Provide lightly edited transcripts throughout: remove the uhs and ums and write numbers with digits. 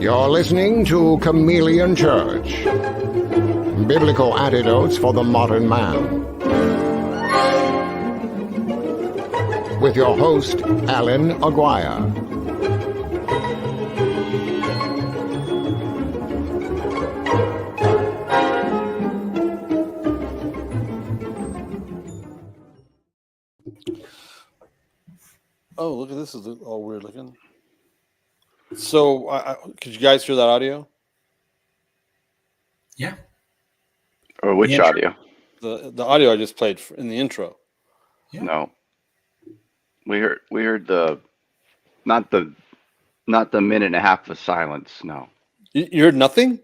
You're listening to Chameleon Church. Biblical Antidotes for the Modern Man. With your host, Allan Aguirre. Oh, look at this. Is all weird looking. So, could you guys hear that audio? Yeah. Or which audio? The audio I just played in the intro. Yeah. No. We heard the not the minute and a half of silence. No. You heard nothing?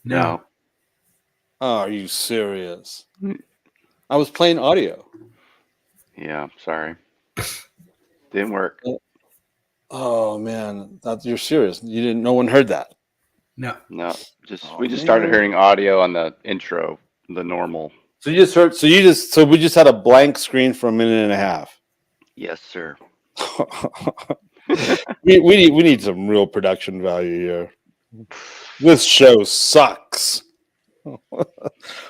No. Oh, are you serious? I was playing audio. Yeah, sorry. Didn't work. Oh man, you're serious. No one heard that. No. We just started hearing audio on the intro, the normal. So we just had a blank screen for a minute and a half. Yes, sir. we need some real production value here. This show sucks. All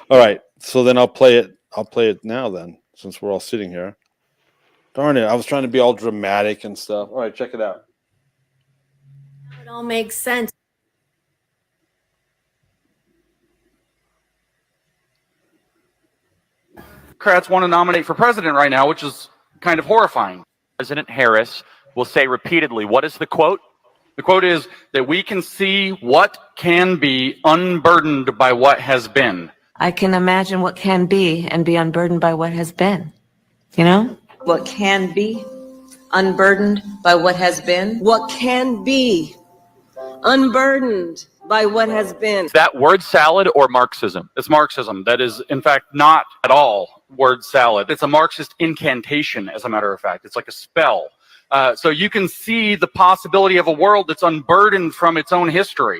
right, so then I'll play it now then, since we're all sitting here. Darn it, I was trying to be all dramatic and stuff. All right, check it out. It all makes sense. Democrats want to nominate for president right now, which is kind of horrifying. President Harris will say repeatedly, what is the quote? The quote is that we can see what can be unburdened by what has been. I can imagine what can be and be unburdened by what has been. You know? What can be unburdened by what has been. What can be unburdened by what has been. Is that word salad or Marxism? It's Marxism. That is, in fact, not at all word salad. It's a Marxist incantation, as a matter of fact. It's like a spell. So you can see the possibility of a world that's unburdened from its own history,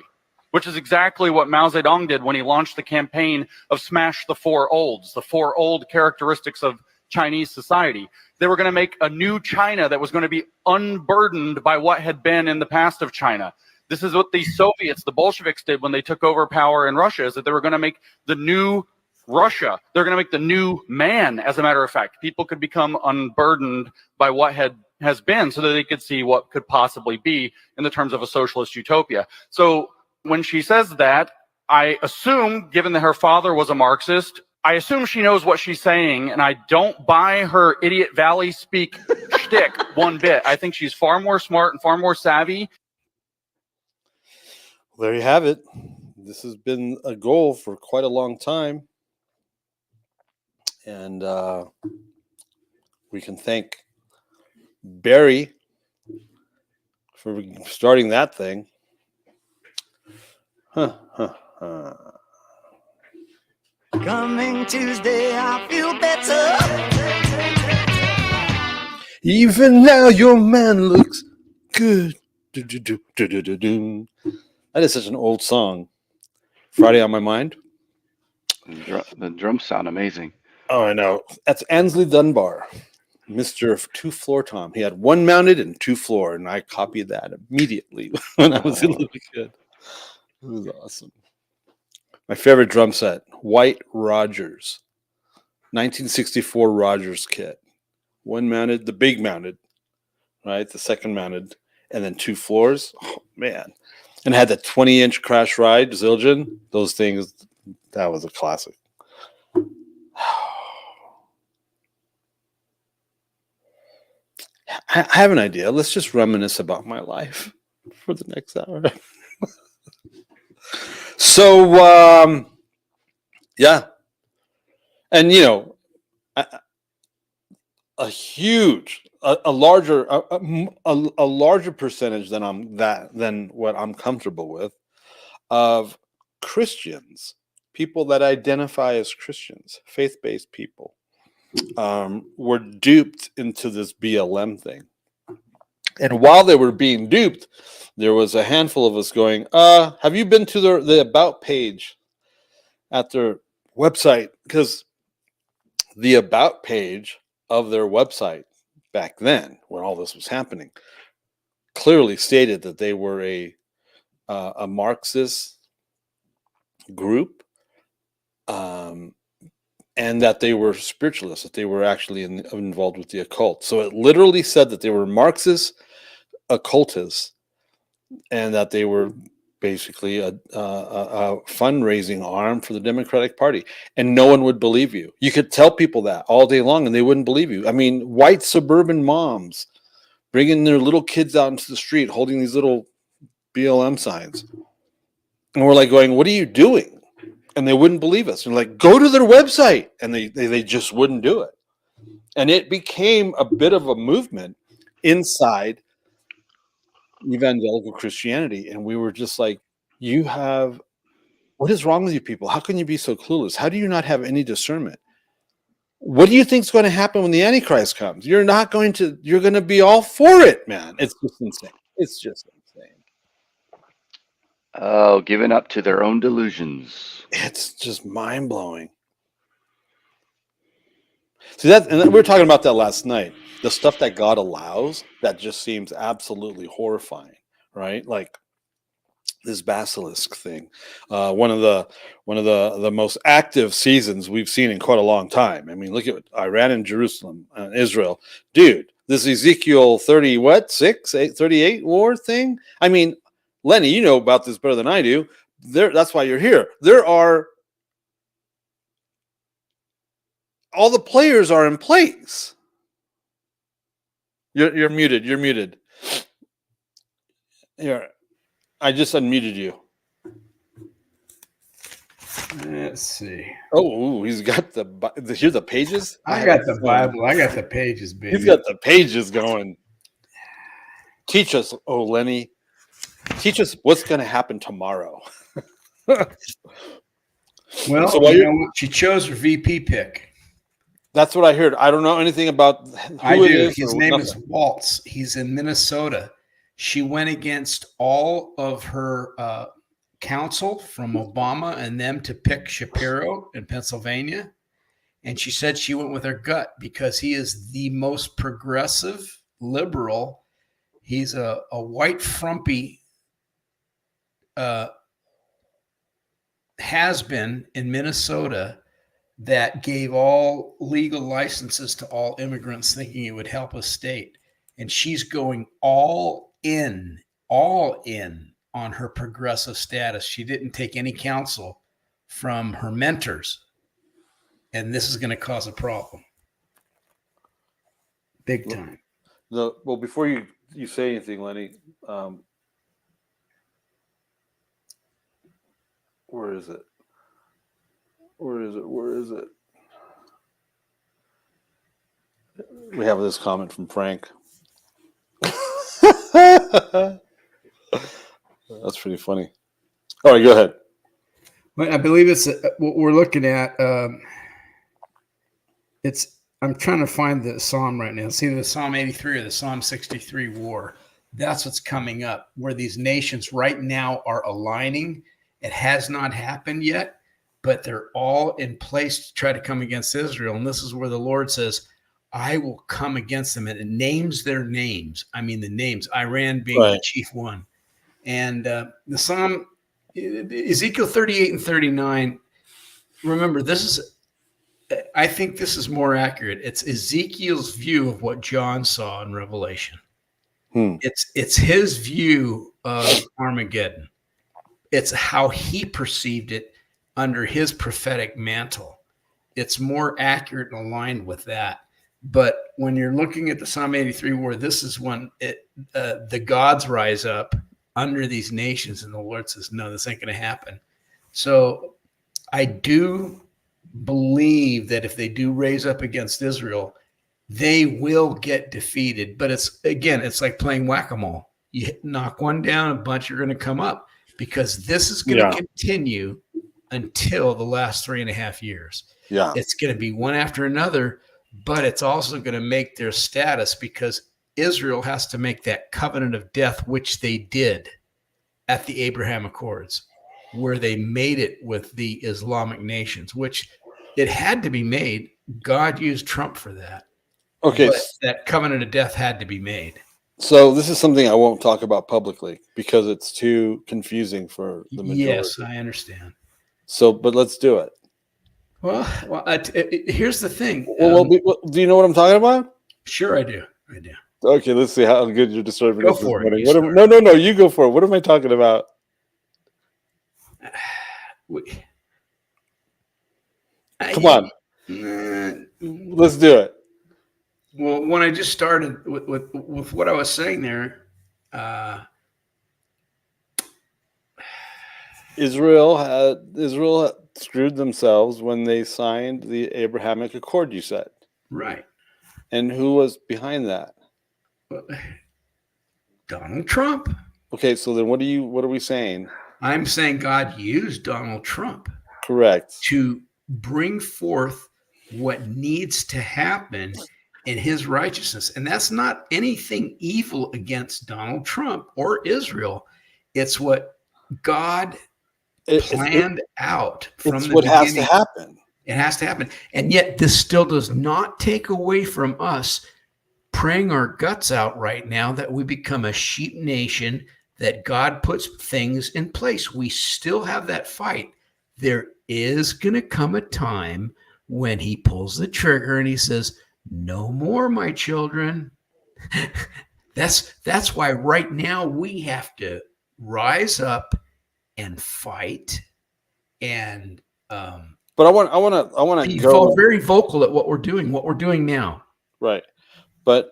which is exactly what Mao Zedong did when he launched the campaign of Smash the Four Olds, the four old characteristics of Chinese society. They were going to make a new China that was going to be unburdened by what had been in the past of China. This is what the Soviets, the Bolsheviks, did when they took over power in Russia, is that they were going to make the new Russia. They're going to make the new man, as a matter of fact. People could become unburdened by what has been so that they could see what could possibly be in the terms of a socialist utopia. So when she says that, I assume, given that her father was a Marxist, I assume she knows what she's saying, and I don't buy her idiot Valley speak shtick one bit. I think she's far more smart and far more savvy. There you have it. This has been a goal for quite a long time. And we can thank Barry for starting that thing. Coming Tuesday, I feel better. Even now, your man looks good. That is such an old song. Friday on My Mind. The drums sound amazing. Oh, I know. That's Ansley Dunbar, Mr. Two Floor Tom. He had one mounted and two floor, and I copied that immediately when I was a little kid. It was awesome. My favorite drum set, White Rogers, 1964 Rogers kit. One mounted, the big mounted, right? The second mounted, and then two floors. Oh, man. And had the 20-inch crash ride, Zildjian. Those things, that was a classic. I have an idea. Let's just reminisce about my life for the next hour. So, yeah. And, you know, a larger percentage than what I'm comfortable with of Christians, people that identify as Christians, faith-based people, were duped into this BLM thing. And while they were being duped, there was a handful of us going, have you been to the About page at their website? Because the About page of their website back then, when all this was happening, clearly stated that they were a a Marxist group, and that they were spiritualists, that they were actually involved with the occult. So it literally said that they were Marxist occultists, and that they were basically a fundraising arm for the Democratic Party. And no one would believe you. You could tell people that all day long, and they wouldn't believe you. I mean, white suburban moms bringing their little kids out into the street, holding these little BLM signs. And we're like going, what are you doing? And they wouldn't believe us. And like, go to their website. And they just wouldn't do it. And it became a bit of a movement inside evangelical Christianity. And we were just like, what is wrong with you people? How can you be so clueless? How do you not have any discernment? What do you think is going to happen when the Antichrist comes? You're going to be all for it, man. It's just insane. It's just insane. Oh, giving up to their own delusions. It's just mind blowing. See that, and we were talking about that last night. The stuff that God allows that just seems absolutely horrifying, right? Like this basilisk thing, one of the most active seasons we've seen in quite a long time. I mean, look at Iran and Jerusalem, Israel, dude. This Ezekiel 38 war thing. I mean, Lenny, you know about this better than I do. That's why you're here. All the players are in place. You're muted. You're muted. Here, I just unmuted you. Let's see. Oh, he's got here's the pages. I got the Bible. I got the pages, baby. He's got the pages going. Teach us, oh Lenny. Teach us what's going to happen tomorrow. Well, so you know what? She chose her VP pick. That's what I heard. I don't know anything about who it is. His name is Waltz. He's in Minnesota. She went against all of her counsel from Obama and them to pick Shapiro in Pennsylvania. And she said she went with her gut because he is the most progressive liberal. He's a white frumpy has been in Minnesota that gave all legal licenses to all immigrants thinking it would help a state. And she's going all in on her progressive status. She didn't take any counsel from her mentors. And this is going to cause a problem. Big time. Well, before you say anything, Lenny, where is it? Where is it? We have this comment from Frank. That's pretty funny. All right, go ahead. Well, I believe it's what we're looking at. I'm trying to find the Psalm right now. It's either the Psalm 83 or the Psalm 63 war. That's what's coming up, where these nations right now are aligning. It has not happened yet, but they're all in place to try to come against Israel. And this is where the Lord says, I will come against them. And it names their names. I mean, the names, Iran being the chief one. And the Psalm, Ezekiel 38 and 39, remember, I think this is more accurate. It's Ezekiel's view of what John saw in Revelation. It's his view of Armageddon. It's how he perceived it under his prophetic mantle. It's more accurate and aligned with that. But when you're looking at the Psalm 83 war, this is when the gods rise up under these nations, and the Lord says, no, this ain't going to happen. So I do believe that if they do raise up against Israel, they will get defeated. But it's like playing whack-a-mole. You knock one down, a bunch are going to come up, because this is going to continue until the last 3.5 years. Yeah, it's going to be one after another, but it's also going to make their status, because Israel has to make that covenant of death, which they did at the Abraham Accords, where they made it with the Islamic nations, which it had to be made. God used Trump for that. Okay. But that covenant of death had to be made. So this is something I won't talk about publicly because it's too confusing for the majority. Yes, I understand. So, but let's do it. Well, here's the thing. Do you know what I'm talking about? Sure, I do. I do. Okay, let's see how good your disturbing Go is this for it. morning. You No, you go for it. What am I talking about? Come on. Let's do it. Well, when I just started with what I was saying there, Israel had screwed themselves when they signed the Abrahamic Accord, you said. Right. And who was behind that? Donald Trump. Okay, so then what are we saying? I'm saying God used Donald Trump. Correct. To bring forth what needs to happen in his righteousness. And that's not anything evil against Donald Trump or Israel. It's what God planned out from the beginning. It's what has to happen. It has to happen. And yet this still does not take away from us praying our guts out right now that we become a sheep nation, that God puts things in place. We still have that fight. There is going to come a time when he pulls the trigger and he says, no more, my children. That's why right now we have to rise up and fight and but I want to go very vocal at what we're doing now. Right. But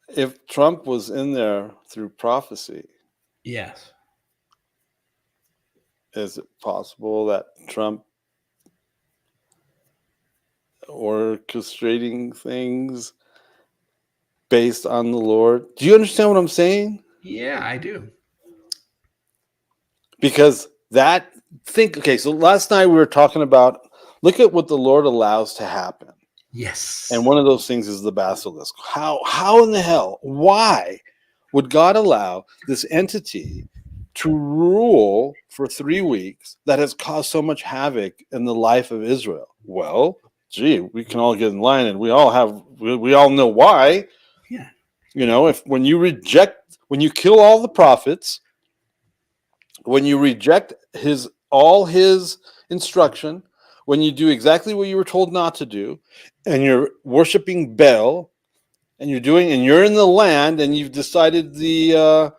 if Trump was in there through prophecy, yes, is it possible that Trump orchestrating things based on the Lord? Do you understand what I'm saying? Yeah, I do. Because so last night we were talking about, look at what the Lord allows to happen. Yes. And one of those things is the basilisk. How in the hell, why would God allow this entity to rule for 3 weeks that has caused so much havoc in the life of Israel? Well, gee, we can all get in line and we all know why. Yeah. You know, when you kill all the prophets, when you reject all his instruction, when you do exactly what you were told not to do, and you're worshiping Baal, and you're in the land, and you've decided that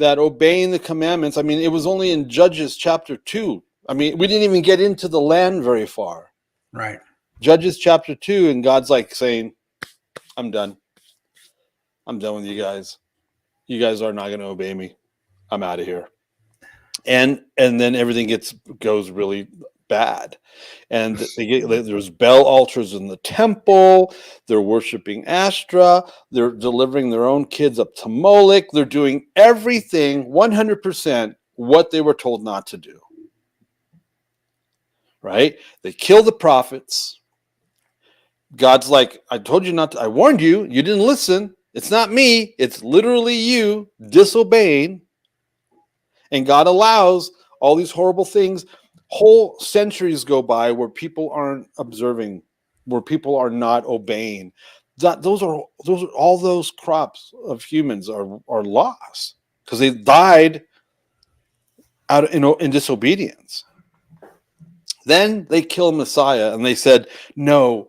obeying the commandments. I mean, it was only in Judges chapter 2. I mean, we didn't even get into the land very far. Right. Judges chapter 2, and God's like saying, I'm done. I'm done with you guys. You guys are not going to obey me. I'm out of here. And then everything goes really bad, and there's Baal altars in the temple. They're worshiping Ashtra. They're delivering their own kids up to Moloch. They're doing everything 100% what they were told not to do. Right? They kill the prophets. God's like, I told you not to. I warned you. You didn't listen. It's not me. It's literally you disobeying. And God allows all these horrible things. Whole centuries go by where people aren't observing, where people are not obeying. Those are all those crops of humans are lost because they died in disobedience. Then they kill Messiah, and they said, "No,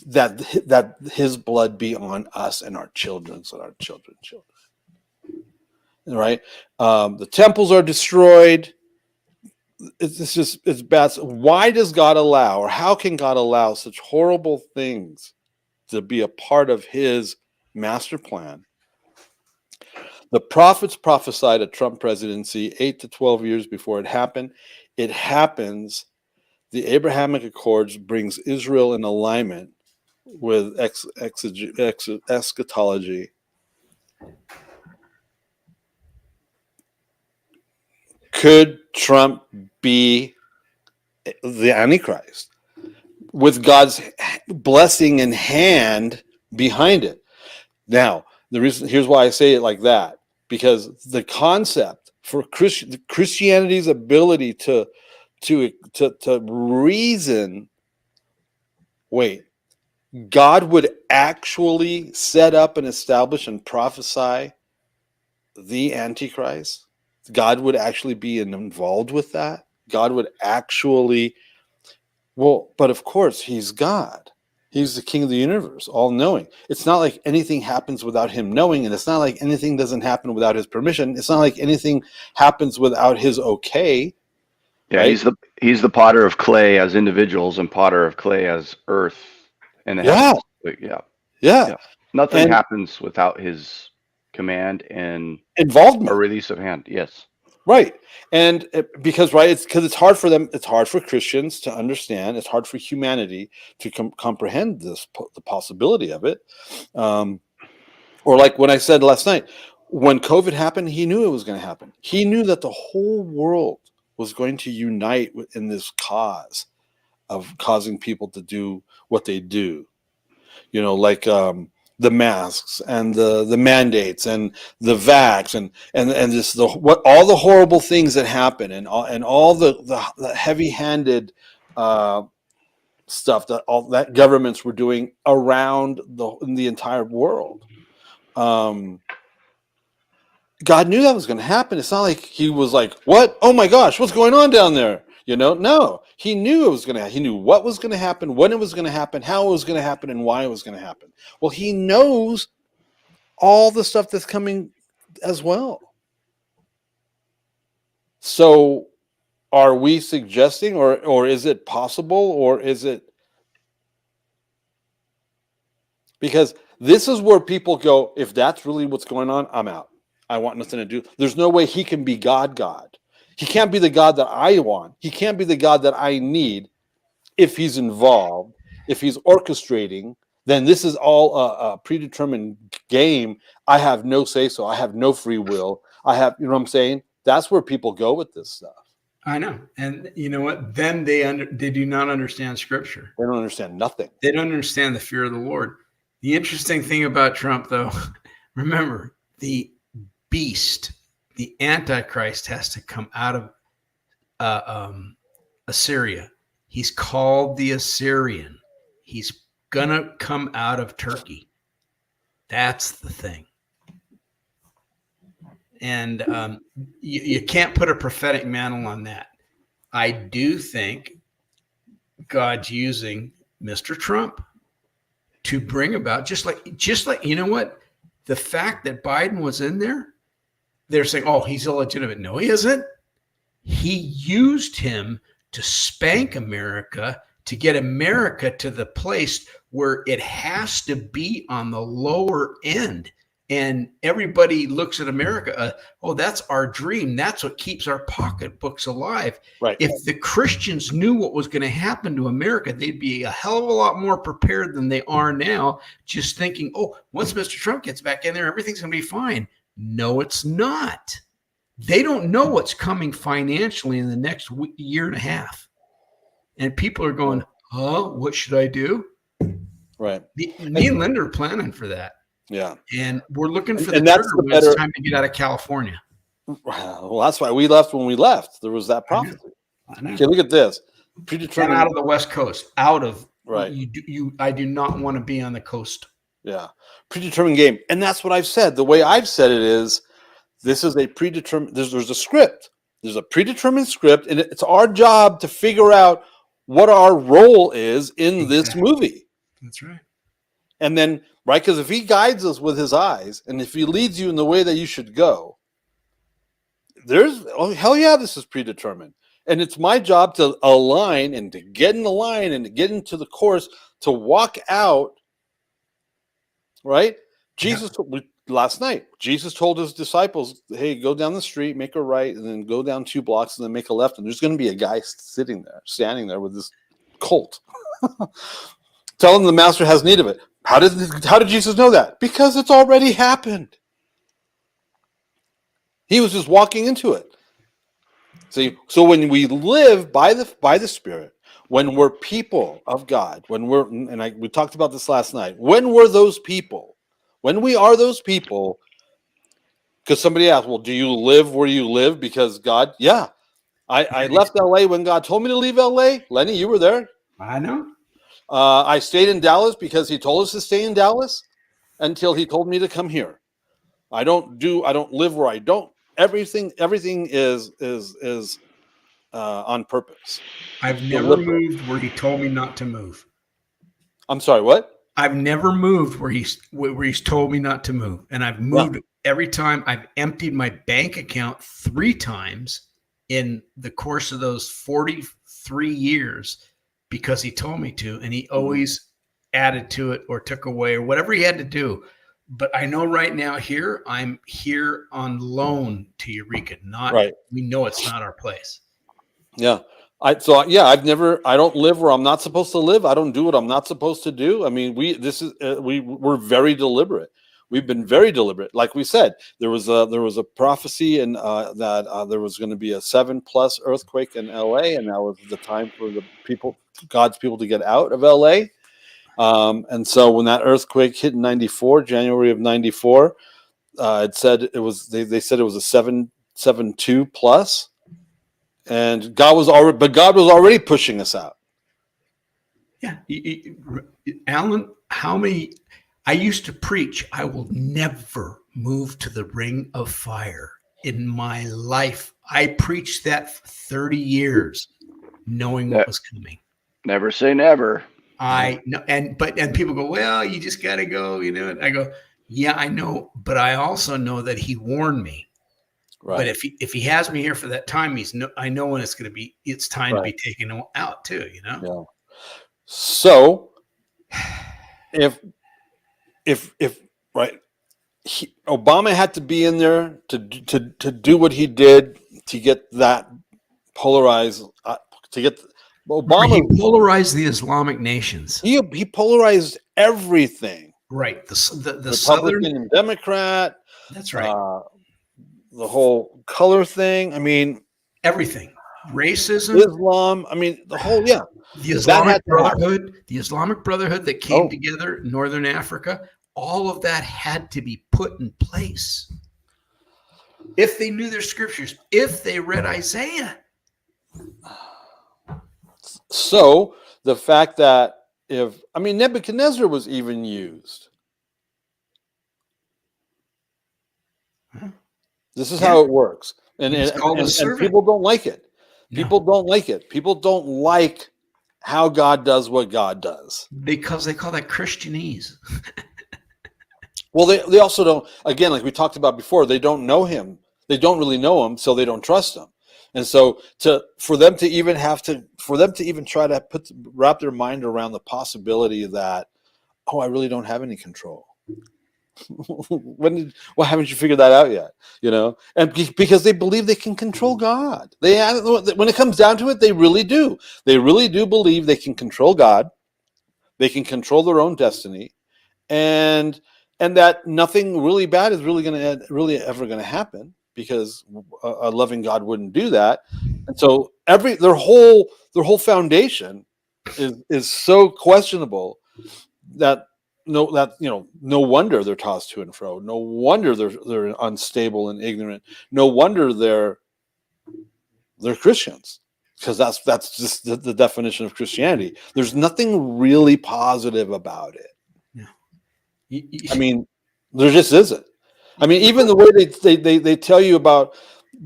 that his blood be on us and our children's and our children's children." Right? The temples are destroyed. It's bad. Why does God allow, or how can God allow such horrible things to be a part of his master plan? The prophets prophesied a Trump presidency 8 to 12 years before it happened. It happens. The Abrahamic Accords brings Israel in alignment with eschatology. Could Trump be the Antichrist with God's blessing and hand behind it? Now, here's why I say it like that, because the concept for Christianity's ability to reason, wait, God would actually set up and establish and prophesy the Antichrist. God would actually be involved with that. God would actually, but of course, he's God. He's the king of the universe, all-knowing. It's not like anything happens without him knowing, and it's not like anything doesn't happen without his permission. It's not like anything happens without his okay. Yeah, right? he's the potter of clay as individuals and potter of clay as earth and the heavens. Yeah. Nothing happens without his command and involvement, a release of hand. Yes. Right. And because it's hard for them. It's hard for Christians to understand. It's hard for humanity to comprehend the possibility of it. Or like when I said last night, when COVID happened, he knew it was going to happen. He knew that the whole world was going to unite in this cause of causing people to do what they do. Like the masks and the mandates and the vax and this all the horrible things that happen and all the heavy-handed stuff that governments were doing around the entire world. God knew that was going to happen. It's not like he was like, "What? Oh my gosh, what's going on down there?" No, he knew it was going to. He knew what was going to happen, when it was going to happen, how it was going to happen, and why it was going to happen. Well, he knows all the stuff that's coming as well. So, are we suggesting, or is it possible, or is it? Because this is where people go, if that's really what's going on, I'm out. I want nothing to do. There's no way he can be God. He can't be the God that I want. He can't be the God that I need if he's involved, if he's orchestrating. Then this is all a predetermined game. I have no say-so. I have no free will. I have, you know what I'm saying? That's where people go with this stuff. I know. And you know what? Then they do not understand Scripture. They don't understand nothing. They don't understand the fear of the Lord. The interesting thing about Trump, though, remember, the beast, the Antichrist, has to come out of Assyria. He's called the Assyrian. He's gonna come out of Turkey. That's the thing. And you can't put a prophetic mantle on that. I do think God's using Mr. Trump to bring about, just like you know what, the fact that Biden was in there, they're saying, oh, he's illegitimate. No, he isn't. He used him to spank America, to get America to the place where it has to be on the lower end. And everybody looks at America, oh, that's our dream. That's what keeps our pocketbooks alive. Right. If the Christians knew what was going to happen to America, they'd be a hell of a lot more prepared than they are now, just thinking, oh, once Mr. Trump gets back in there, everything's going to be fine. No, it's not. They don't know what's coming financially in the next year and a half. And people are going, what should I do? Right. Me and Linda are planning for that. Yeah. And we're looking for and the that's trigger when it's time to get out of California. Well, that's why we left when we left. There was that prophecy. I know. Okay, look at this. Predetermined. Out of the West Coast. Out of. Right. I do not want to be on the coast. Yeah. Predetermined game. And that's what I've said. The way I've said it is, this is a predetermined, there's a script. There's a predetermined script, and it's our job to figure out what our role is in this movie. That's right. And then, right, because if he guides us with his eyes, and if he leads you in the way that you should go, hell yeah, this is predetermined. And it's my job to align and to get in the line and to get into the course to walk out, right? Last night, Jesus told his disciples, hey, go down the street, make a right, and then go down 2 blocks and then make a left. And there's going to be a guy standing there with this colt. Tell him the master has need of it. How did Jesus know that? Because it's already happened. He was just walking into it. See, so when we live by the Spirit, when we're people of God, we talked about this last night, when we're those people, when we are those people, because somebody asked, well, do you live where you live because God? Yeah. I left LA when God told me to leave LA. Lenny, you were there. I know. I stayed in Dallas because he told us to stay in Dallas until he told me to come here. I don't live where I don't. Everything is on purpose. I've never Deliberate. moved where he told me not to move. I'm sorry, what? I've never moved where he's told me not to move, and I've moved every time. I've emptied my bank account 3 times in the course of those 43 years because he told me to, and he always added to it or took away or whatever he had to do. But I know right now here, I'm here on loan to Eureka. We know it's not our place. Yeah. I don't live where I'm not supposed to live. I don't do what I'm not supposed to do. I mean, we're very deliberate. We've been very deliberate. Like we said, there was a prophecy and that there was going to be a 7+ earthquake in LA, and that was the time for God's people to get out of LA. And so when that earthquake hit in '94, January of '94, it said it was. They said it was a 7.2+. And God was already pushing us out. Yeah. Allan, I used to preach, I will never move to the ring of fire in my life. I preached that for 30 years, knowing what was coming. Never say never. I know. And people go, well, you just got to go, And I go, yeah, I know. But I also know that he warned me. Right. But if he has me here for that time, I know when it's going to be. It's time to be taken out too. Yeah. So, if Obama had to be in there to do what he did to get that polarized to get Obama. He polarized the Islamic nations. He polarized everything. Right. The Republican Southern and Democrat. That's right. The whole color thing. I mean, everything. Racism, Islam. I mean, the whole The Islamic Brotherhood. The Islamic Brotherhood that came together in Northern Africa. All of that had to be put in place. If they knew their scriptures, if they read Isaiah. So the fact that Nebuchadnezzar was even used. This is how it works. And people don't like it. People don't like it. People don't like how God does what God does. Because they call that Christianese. Well, they also don't, again, like we talked about before, they don't know him. They don't really know him, so they don't trust him. And so for them to even try to wrap their mind around the possibility that, I really don't have any control. Why haven't you figured that out yet? And because they believe they can control God. When it comes down to it, they really do. They really do believe they can control God. They can control their own destiny, and that nothing really bad is really ever going to happen, because a loving God wouldn't do that. And so their whole foundation is so questionable that. No wonder they're tossed to and fro. No wonder they're unstable and ignorant. No wonder they're Christians, because that's just the definition of Christianity. There's nothing really positive about it. I mean, there just isn't. I mean, even the way they tell you about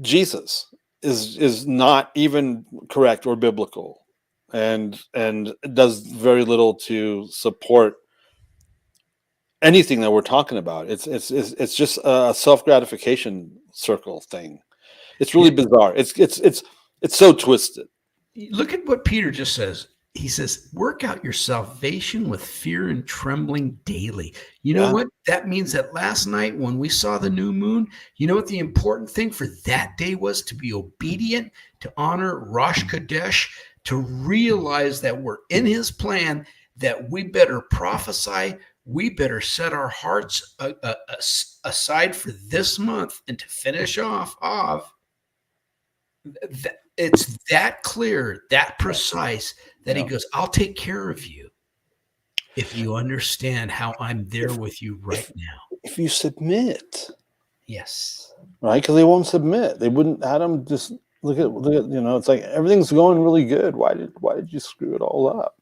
Jesus is not even correct or biblical, and does very little to support anything that we're talking about. It's just a self-gratification circle thing. It's really bizarre. It's so twisted. Look at what Peter just says. He says, work out your salvation with fear and trembling daily. You know what? That means that last night when we saw the new moon, you know what the important thing for that day was? To be obedient, to honor Rosh Chodesh, to realize that we're in his plan, that we better prophesy. We better set our hearts aside for this month, and to finish off it's that clear, that precise, that he goes, I'll take care of you if you understand how I'm there with you right now. If you submit. Yes. Right? Because they won't submit. They wouldn't. Adam just look at it's like everything's going really good. Why did you screw it all up?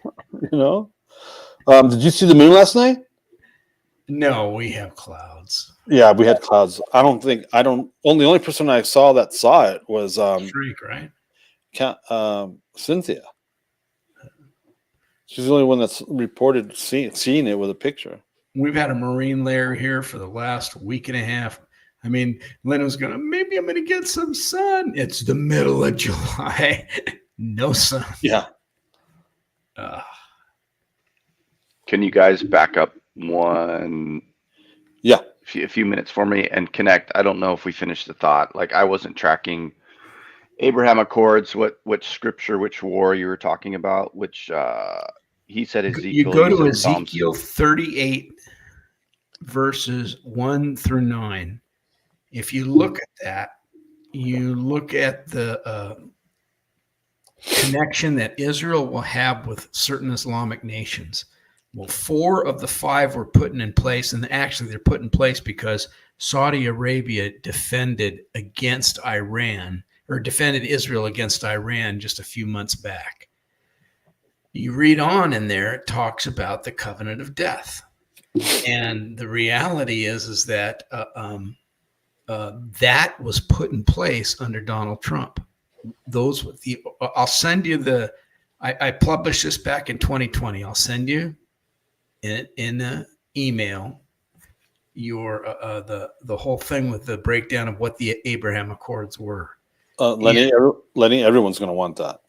You know. Did you see the moon last night? No, we have clouds. Yeah, we had clouds. The only person I saw that saw it was Freak, right? Cynthia. She's the only one that's reported seeing it with a picture. We've had a marine layer here for the last week and a half. I mean, Lynn was maybe I'm going to get some sun. It's the middle of July. No sun. Yeah. Can you guys back up one? Yeah. A few minutes for me and connect. I don't know if we finished the thought. Like I wasn't tracking Abraham Accords, which scripture, which war you were talking about, which he said Ezekiel. You go to Ezekiel 38, verses 1 through 9. If you look at that, you look at the connection that Israel will have with certain Islamic nations. Well, 4 of the 5 were put in place, and actually they're put in place because Saudi Arabia defended Israel against Iran just a few months back. You read on in there, it talks about the covenant of death. And the reality is that that was put in place under Donald Trump. I'll send you I published this back in 2020. I'll send you in the email your the whole thing with the breakdown of what the Abraham Accords were. Lenny, everyone's going to want that.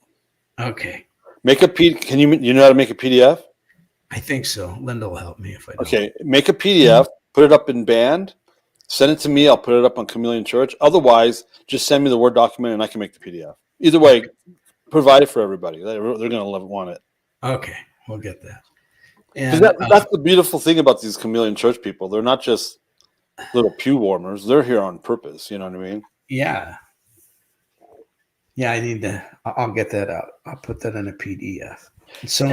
Okay. Make a Can you know how to make a PDF? I think so. Linda will help me if I don't. Okay, make a PDF, put it up in Band, send it to me. I'll put it up on Chameleon Church. Otherwise, just send me the Word document and I can make the PDF. Either way, provide it for everybody. They're going to want it. Okay, we'll get that. And that's the beautiful thing about these Chameleon Church people. They're not just little pew warmers. They're here on purpose. You know what I mean? Yeah. Yeah, I need to. I'll get that out. I'll put that in a PDF. So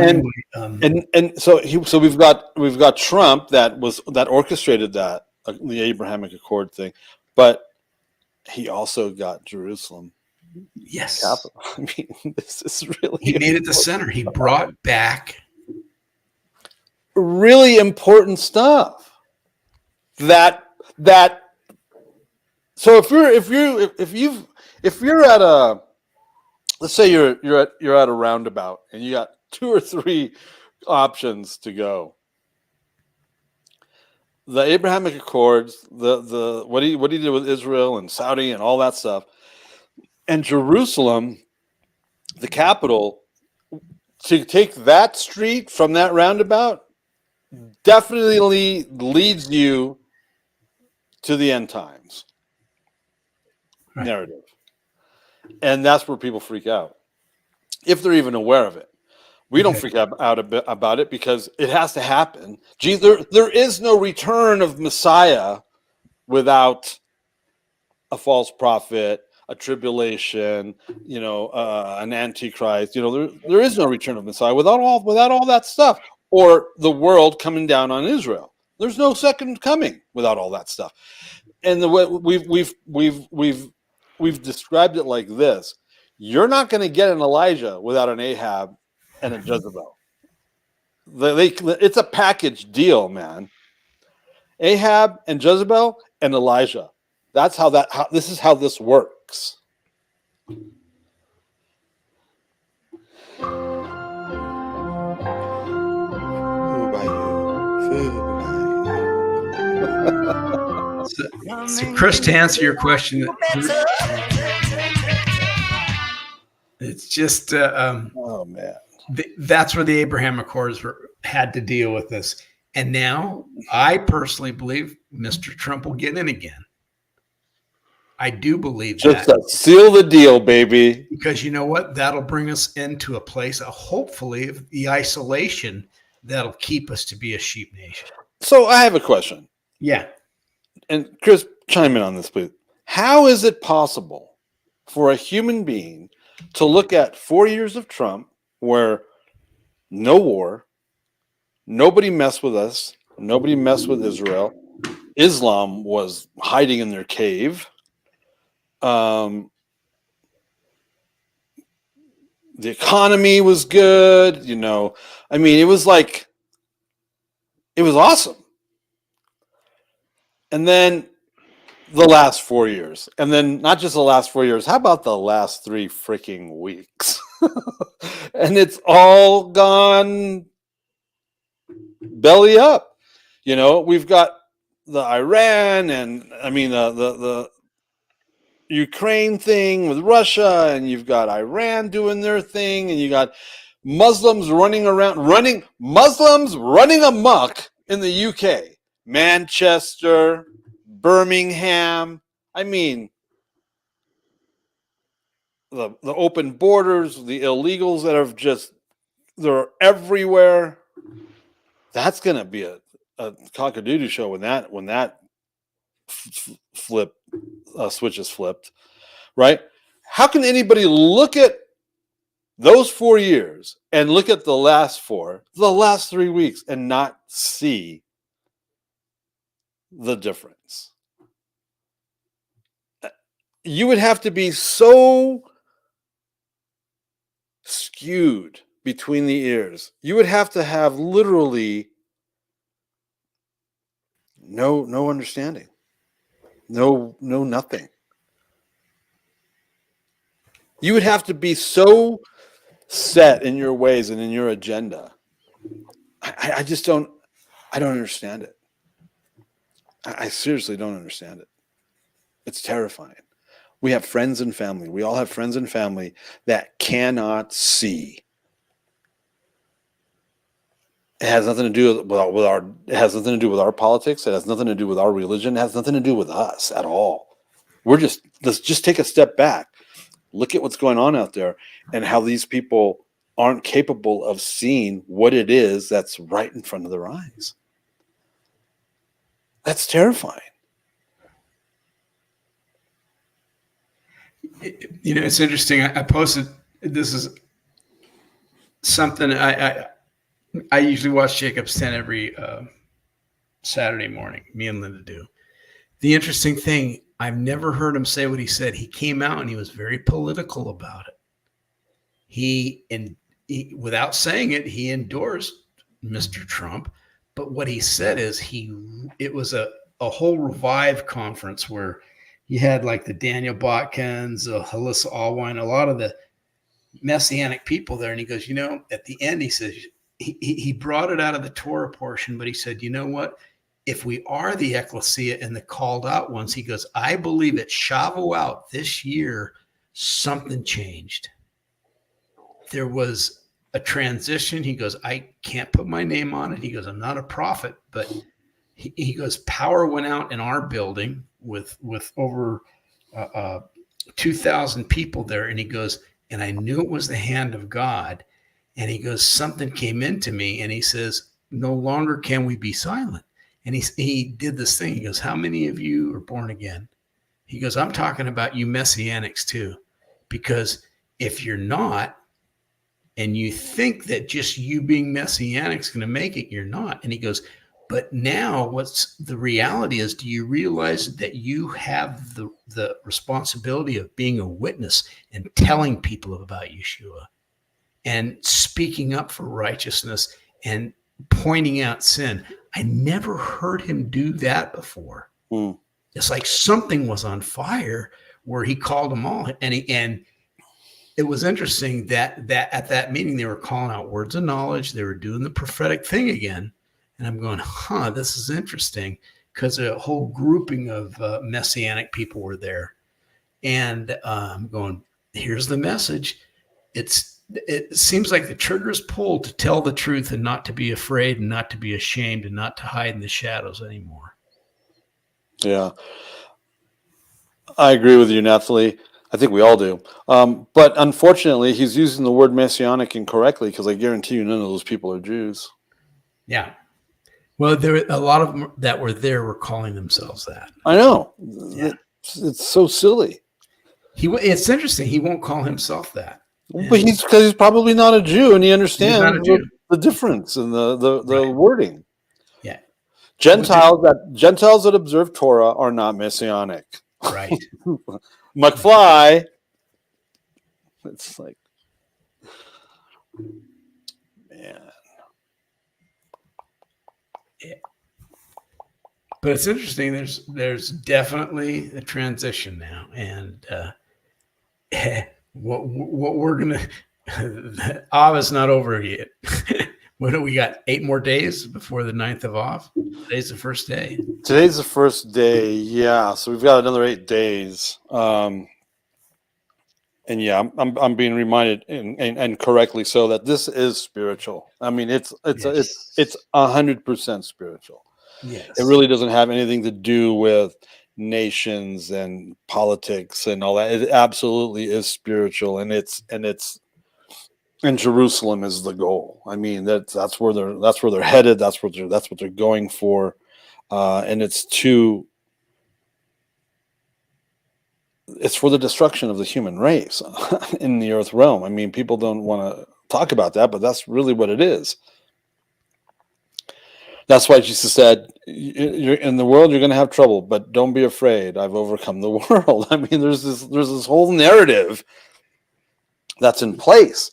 so we've got Trump that orchestrated that the Abrahamic Accord thing, but he also got Jerusalem. Yes. Capital. I mean, this is really. He made it the center. He brought back really important stuff. So if you're at a, let's say you're at a roundabout and you got 2 or 3 options to go. The Abrahamic Accords, the what he did with Israel and Saudi and all that stuff, and Jerusalem, the capital, to take that street from that roundabout definitely leads you to the end times narrative. And that's where people freak out, if they're even aware of it. We don't freak out about it because it has to happen. There is no return of Messiah without a false prophet, a tribulation, an antichrist. There is no return of Messiah without all that stuff, or the world coming down on Israel. There's no second coming without all that stuff. And the way we've described it like this: you're not going to get an Elijah without an Ahab and a Jezebel. It's a package deal, man. Ahab and Jezebel and Elijah. That's this is how this works. So Kris, to answer your question, it's just oh man, that's where the Abraham Accords had to deal with this. And now I personally believe Mr. Trump will get in again. I do believe just that. Seal the deal, baby. Because you know what? That'll bring us into a place, hopefully, of the isolation that'll keep us to be a sheep nation. So I have a question. Yeah. And Kris, chime in on this, please. How is it possible for a human being to look at 4 years of Trump where no war, nobody messed with us, nobody messed with Israel, Islam was hiding in their the economy was good. You know, I mean, it was awesome. And then the last 4 years, and then not just the last 4 years. How about the last 3 freaking weeks? And it's all gone belly up. You know, we've got the Iran and the Ukraine thing with Russia, and you've got Iran doing their thing, and you got Muslims running amok in the UK, Manchester, Birmingham. I mean, the open borders, the illegals that have they're everywhere. That's gonna be a cock-a-doodle show when that switch is flipped, right? How can anybody look at those 4 years and look at the last 3 weeks and not see the difference? You would have to be so skewed between the ears. You would have to have literally no understanding. No, nothing. You would have to be so set in your ways and in your agenda. I don't understand it. I seriously don't understand it. It's terrifying. We have friends and family. We all have friends and family that cannot see. It has nothing to do with our. It has nothing to do with our politics. It has nothing to do with our religion. It has nothing to do with us at all. Let's just take a step back. Look at what's going on out there and how these people aren't capable of seeing what it is that's right in front of their eyes. That's terrifying. You know, it's interesting. I posted, this is something I usually watch Jacob's 10 every Saturday morning. Me and Linda do. The interesting thing, I've never heard him say what he said. He came out and he was very political about it. He without saying it, he endorsed Mr. Trump. But what he said is it was a whole Revive conference where you had like the Daniel Botkins, Halissa Alwine, a lot of the Messianic people there. And he goes, you know, at the end, he says, he brought it out of the Torah portion, but he said, you know what? If we are the ecclesia and the called out ones, he goes, I believe at Shavuot this year, something changed. There was a transition. He goes, I can't put my name on it. He goes, I'm not a prophet, but he goes, power went out in our building with over 2,000 people there. And he goes, and I knew it was the hand of God. And he goes, something came into me. And he says, no longer can we be silent. And he did this thing. He goes, how many of you are born again? He goes, I'm talking about you Messianics too. Because if you're not, and you think that just you being Messianic is going to make it, you're not. And he goes, but now what's the reality is, do you realize that you have the responsibility of being a witness and telling people about Yeshua and speaking up for righteousness and pointing out sin? I never heard him do that before. Mm. It's like something was on fire where he called them all. And it was interesting that at that meeting, they were calling out words of knowledge. They were doing the prophetic thing again. And I'm going, this is interesting, because a whole grouping of Messianic people were there. And I'm going, here's the message. It seems like the trigger is pulled to tell the truth and not to be afraid and not to be ashamed and not to hide in the shadows anymore. Yeah. I agree with you, Nathalie. I think we all do. But unfortunately, he's using the word Messianic incorrectly, because I guarantee you none of those people are Jews. Yeah. Well, there were a lot of them that were there were calling themselves that. I know. Yeah. It's so silly. It's interesting. He won't call himself that. But because he's probably not a Jew, and he understands the difference in the right. wording. Yeah. Gentiles that observe Torah are not Messianic. Right. McFly. It's like, Man. Yeah. But it's interesting. There's definitely a transition now, and what we're gonna Av is not over yet. What do we got? 8 more days before the 9th of Av. Today's the first day. Today's the first day, yeah. So we've got another 8 days. And yeah, I'm being reminded and correctly so that this is spiritual. I mean, it's 100% spiritual. Yes. It really doesn't have anything to do with nations and politics and all that. It absolutely is spiritual, and Jerusalem is the goal. I mean, that's where they're headed. That's what they're going for, and it's for the destruction of the human race in the earth realm. I mean, people don't want to talk about that, but that's really what it is. That's why Jesus said, "You're in the world, you're going to have trouble, but don't be afraid. I've overcome the world." I mean, there's this whole narrative that's in place.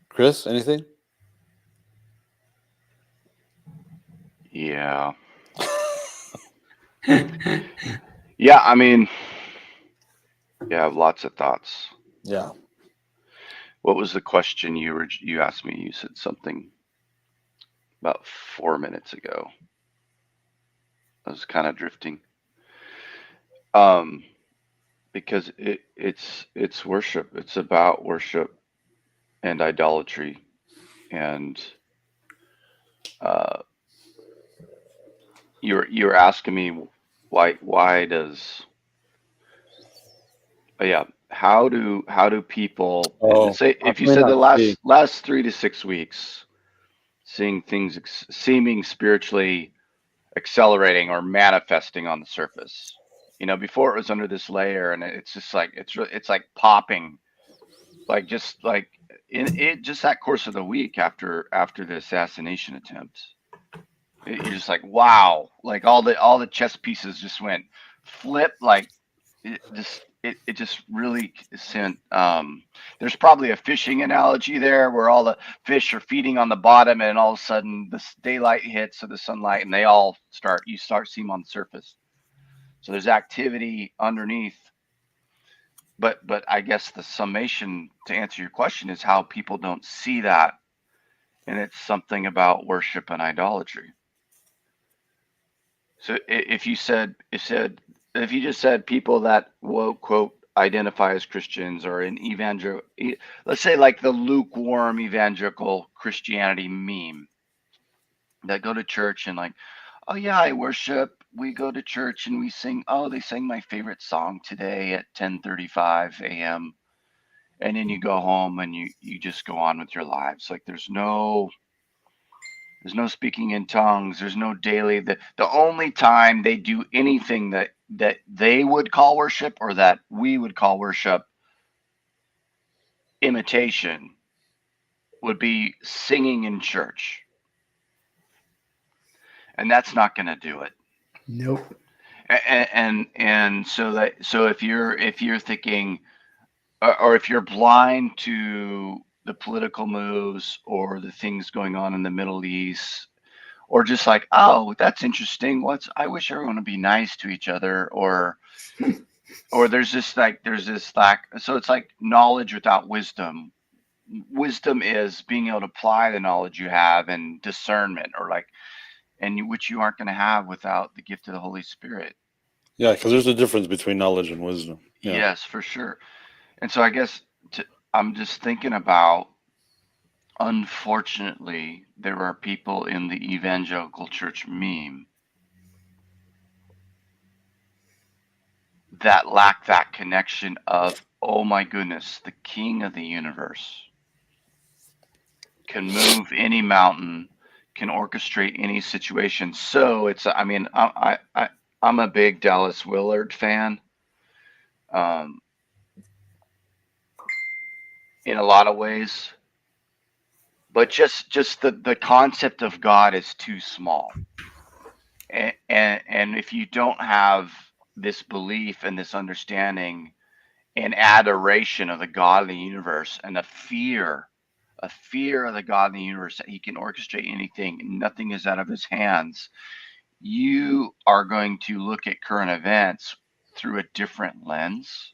Kris, anything? Yeah. Yeah, I mean, I have lots of thoughts. Yeah. What was the question you asked me? You said something about 4 minutes ago. I was kind of drifting. Because it's worship. It's about worship and idolatry, and you're asking me why does how do people say, if you said the last 3 to 6 weeks seeing things seeming spiritually accelerating or manifesting on the surface, before it was under this layer, and it's just like it's like popping, like just like in it just that course of the week after the assassination attempt. You're just like, wow, like all the chess pieces just went flip, like it just really sent. There's probably a fishing analogy there where all the fish are feeding on the bottom, and all of a sudden the daylight hits or the sunlight, and you start seeing them on the surface. So there's activity underneath. But I guess the summation to answer your question is how people don't see that, and it's something about worship and idolatry. So if you just said people that quote identify as Christians or in let's say like the lukewarm evangelical Christianity meme, that go to church and like, oh yeah, I worship. We go to church and we sing. Oh, they sang my favorite song today at 10:35 a.m. And then you go home and you just go on with your lives. Like there's no speaking in tongues. There's no daily. The only time they do anything that they would call worship, or that we would call worship, imitation, would be singing in church. And that's not going to do it. Nope. And so if you're thinking, or if you're blind to the political moves or the things going on in the Middle East, or just like, oh, that's interesting. I wish everyone would be nice to each other, or there's this lack. So it's like knowledge without wisdom. Wisdom is being able to apply the knowledge you have, and discernment, which you aren't going to have without the gift of the Holy Spirit. Yeah, because there's a difference between knowledge and wisdom. Yeah. Yes, for sure. And so I guess I'm just thinking about, unfortunately, there are people in the evangelical church meme that lack that connection of, oh my goodness, the King of the universe can move any mountain, can orchestrate any situation. So I'm a big Dallas Willard fan. In a lot of ways, but just the concept of God is too small. And if you don't have this belief and this understanding and adoration of the God of the universe and a fear of the God of the universe, that he can orchestrate anything and nothing is out of his hands, you are going to look at current events through a different lens.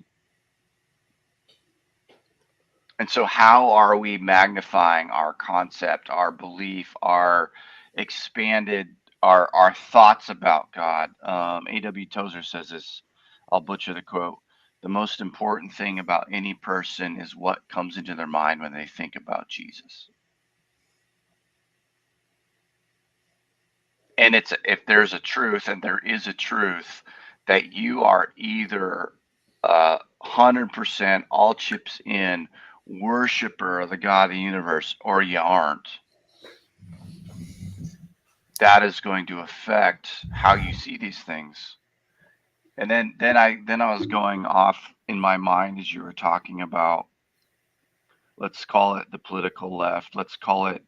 And so how are we magnifying our concept, our belief, our expanded, our thoughts about God? A.W. Tozer says this, I'll butcher the quote: the most important thing about any person is what comes into their mind when they think about Jesus. And it's, if there's a truth, and there is a truth, that you are either 100% all chips in worshiper of the God of the universe, or you aren't. That is going to affect how you see these things. And then I was going off in my mind as you were talking about, let's call it the political left. Let's call it,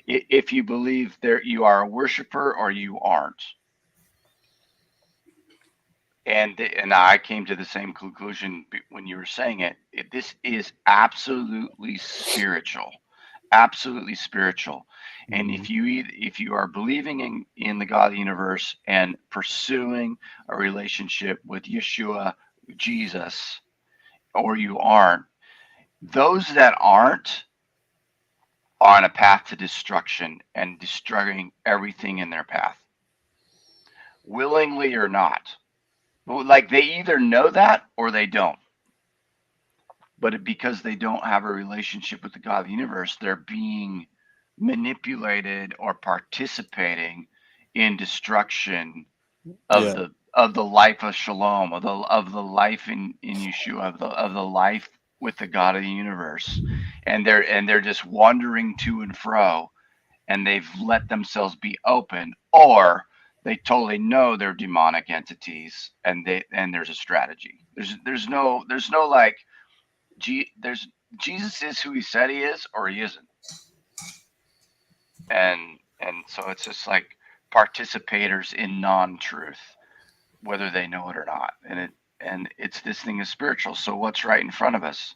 if you believe there you are a worshiper or you aren't. And I came to the same conclusion when you were saying it. This is absolutely spiritual, absolutely spiritual. And if you are believing in the God of the universe and pursuing a relationship with Yeshua, Jesus, or you aren't, those that aren't are on a path to destruction and destroying everything in their path, willingly or not. Like, they either know that or they don't. But because they don't have a relationship with the God of the universe, they're being manipulated or participating in destruction of the life of Shalom, of the life in Yeshua, of the life with the God of the universe. And they're just wandering to and fro, and they've let themselves be open, or they totally know they're demonic entities, and there's a strategy. There's no like, Jesus is who he said he is, or he isn't. And so it's just like participators in non-truth, whether they know it or not. And it's, this thing is spiritual. So what's right in front of us?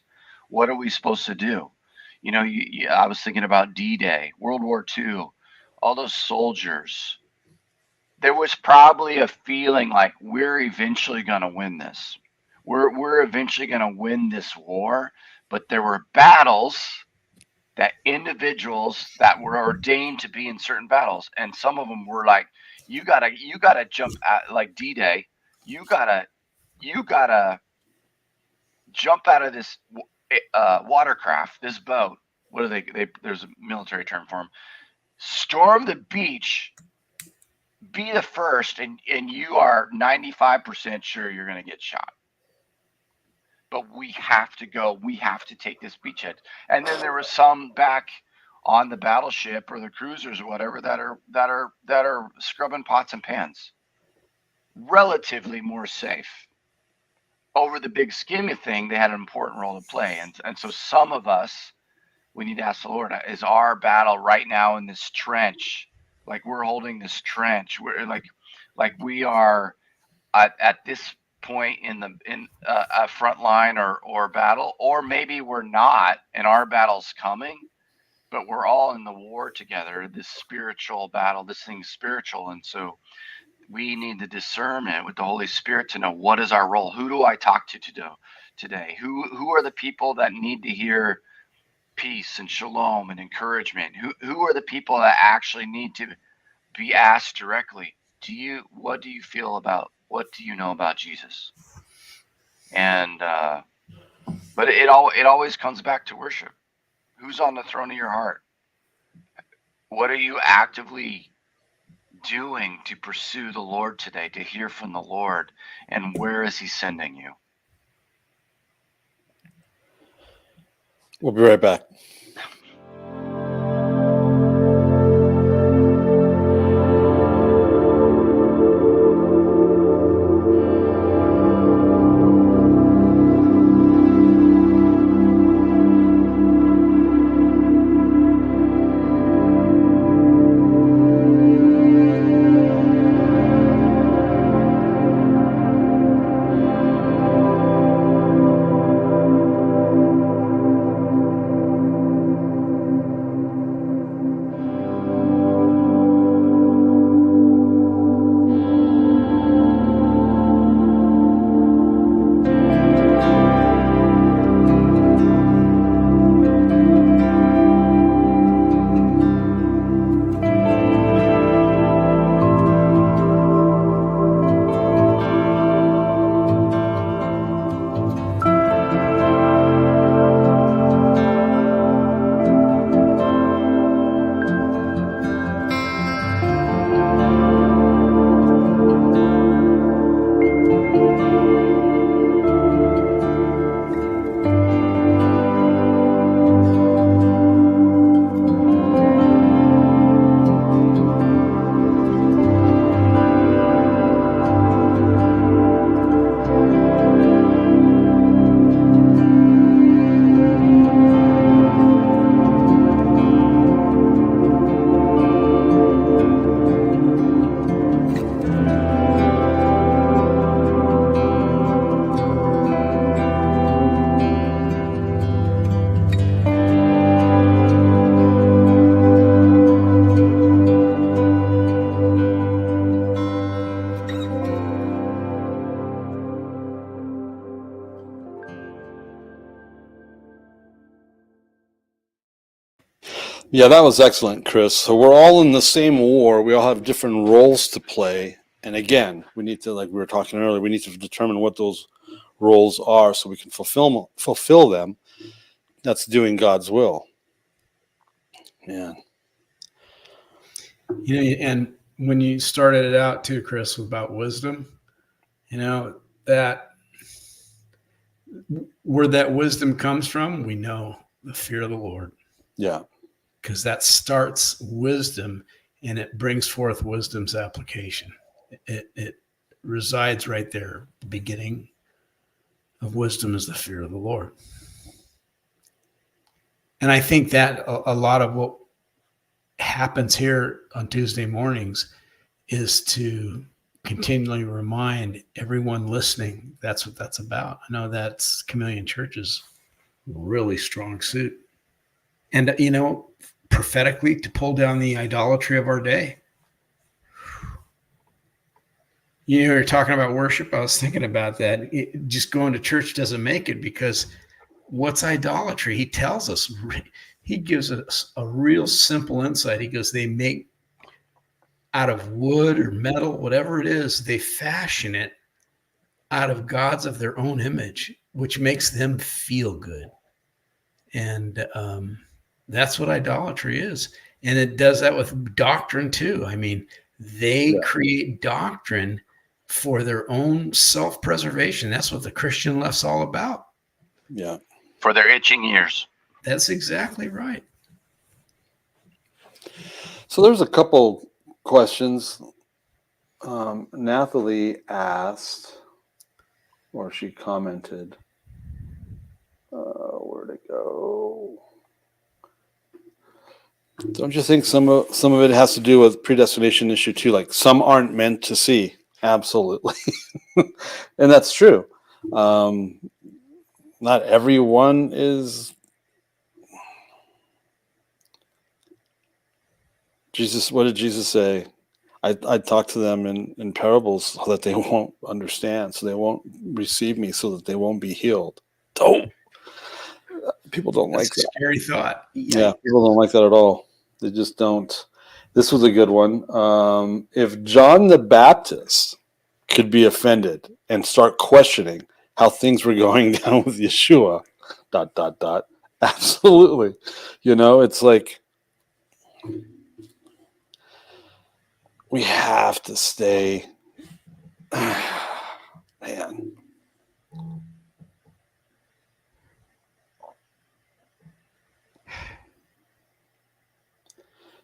What are we supposed to do? You know, I was thinking about D-Day, World War II, all those soldiers. There was probably a feeling like, we're eventually going to win this. We're eventually going to win this war. But there were battles that individuals that were ordained to be in certain battles, and some of them were like, you gotta jump out, like D-Day. You gotta jump out of this watercraft, this boat. What are they? There's a military term for them. Storm the beach. Be the first, and you are 95% sure you're going to get shot. But we have to go. We have to take this beachhead. And then there were some back on the battleship or the cruisers or whatever that are scrubbing pots and pans. Relatively more safe. Over the big scheme of thing, they had an important role to play. And so some of us, we need to ask the Lord, is our battle right now in this trench? Like, we're holding this trench. We're like we are at this point in a front line or battle, or maybe we're not, and our battle's coming, but we're all in the war together. This spiritual battle, this thing's spiritual, and so we need the discernment with the Holy Spirit to know, what is our role? Who do I talk to today? Who are the people that need to hear peace and shalom and encouragement? Who are the people that actually need to be asked directly, what do you feel about, what do you know about Jesus? And but it always comes back to worship. Who's on the throne of your heart? What are you actively doing to pursue the Lord today, to hear from the Lord, and where is he sending you? We'll be right back. Yeah, that was excellent, Kris. So we're all in the same war. We all have different roles to play. And again, we need to, like we were talking earlier, we need to determine what those roles are so we can fulfill them. That's doing God's will. Man. And when you started it out too, Kris, about wisdom, that where that wisdom comes from, we know the fear of the Lord. Yeah. Because that starts wisdom and it brings forth wisdom's application. It resides right there. The beginning of wisdom is the fear of the Lord. And I think that a lot of what happens here on Tuesday mornings is to continually remind everyone listening that's what that's about. I know that's Chameleon Church's really strong suit. And, prophetically to pull down the idolatry of our day. You're talking about worship. I was thinking about that. Just going to church doesn't make it, because what's idolatry? He tells us, he gives us a real simple insight. He goes, they make out of wood or metal, whatever it is, they fashion it out of gods of their own image, which makes them feel good. And that's what idolatry is. And it does that with doctrine too. I mean, they create doctrine for their own self-preservation. That's what the Christian left's all about. Yeah. For their itching ears. That's exactly right. So there's a couple questions. Nathalie asked, or she commented, where'd it go? Don't you think some of it has to do with predestination issue too? Like some aren't meant to see. Absolutely. And that's true. Not everyone is. Jesus, what did Jesus say? I talk to them in parables so that they won't understand, so they won't receive me, so that they won't be healed. Oh, people don't like that. Scary thought. Yeah, people don't like that at all. They just don't. This was a good one. If John the Baptist could be offended and start questioning how things were going down with Yeshua, ... Absolutely. It's like we have to stay. Man.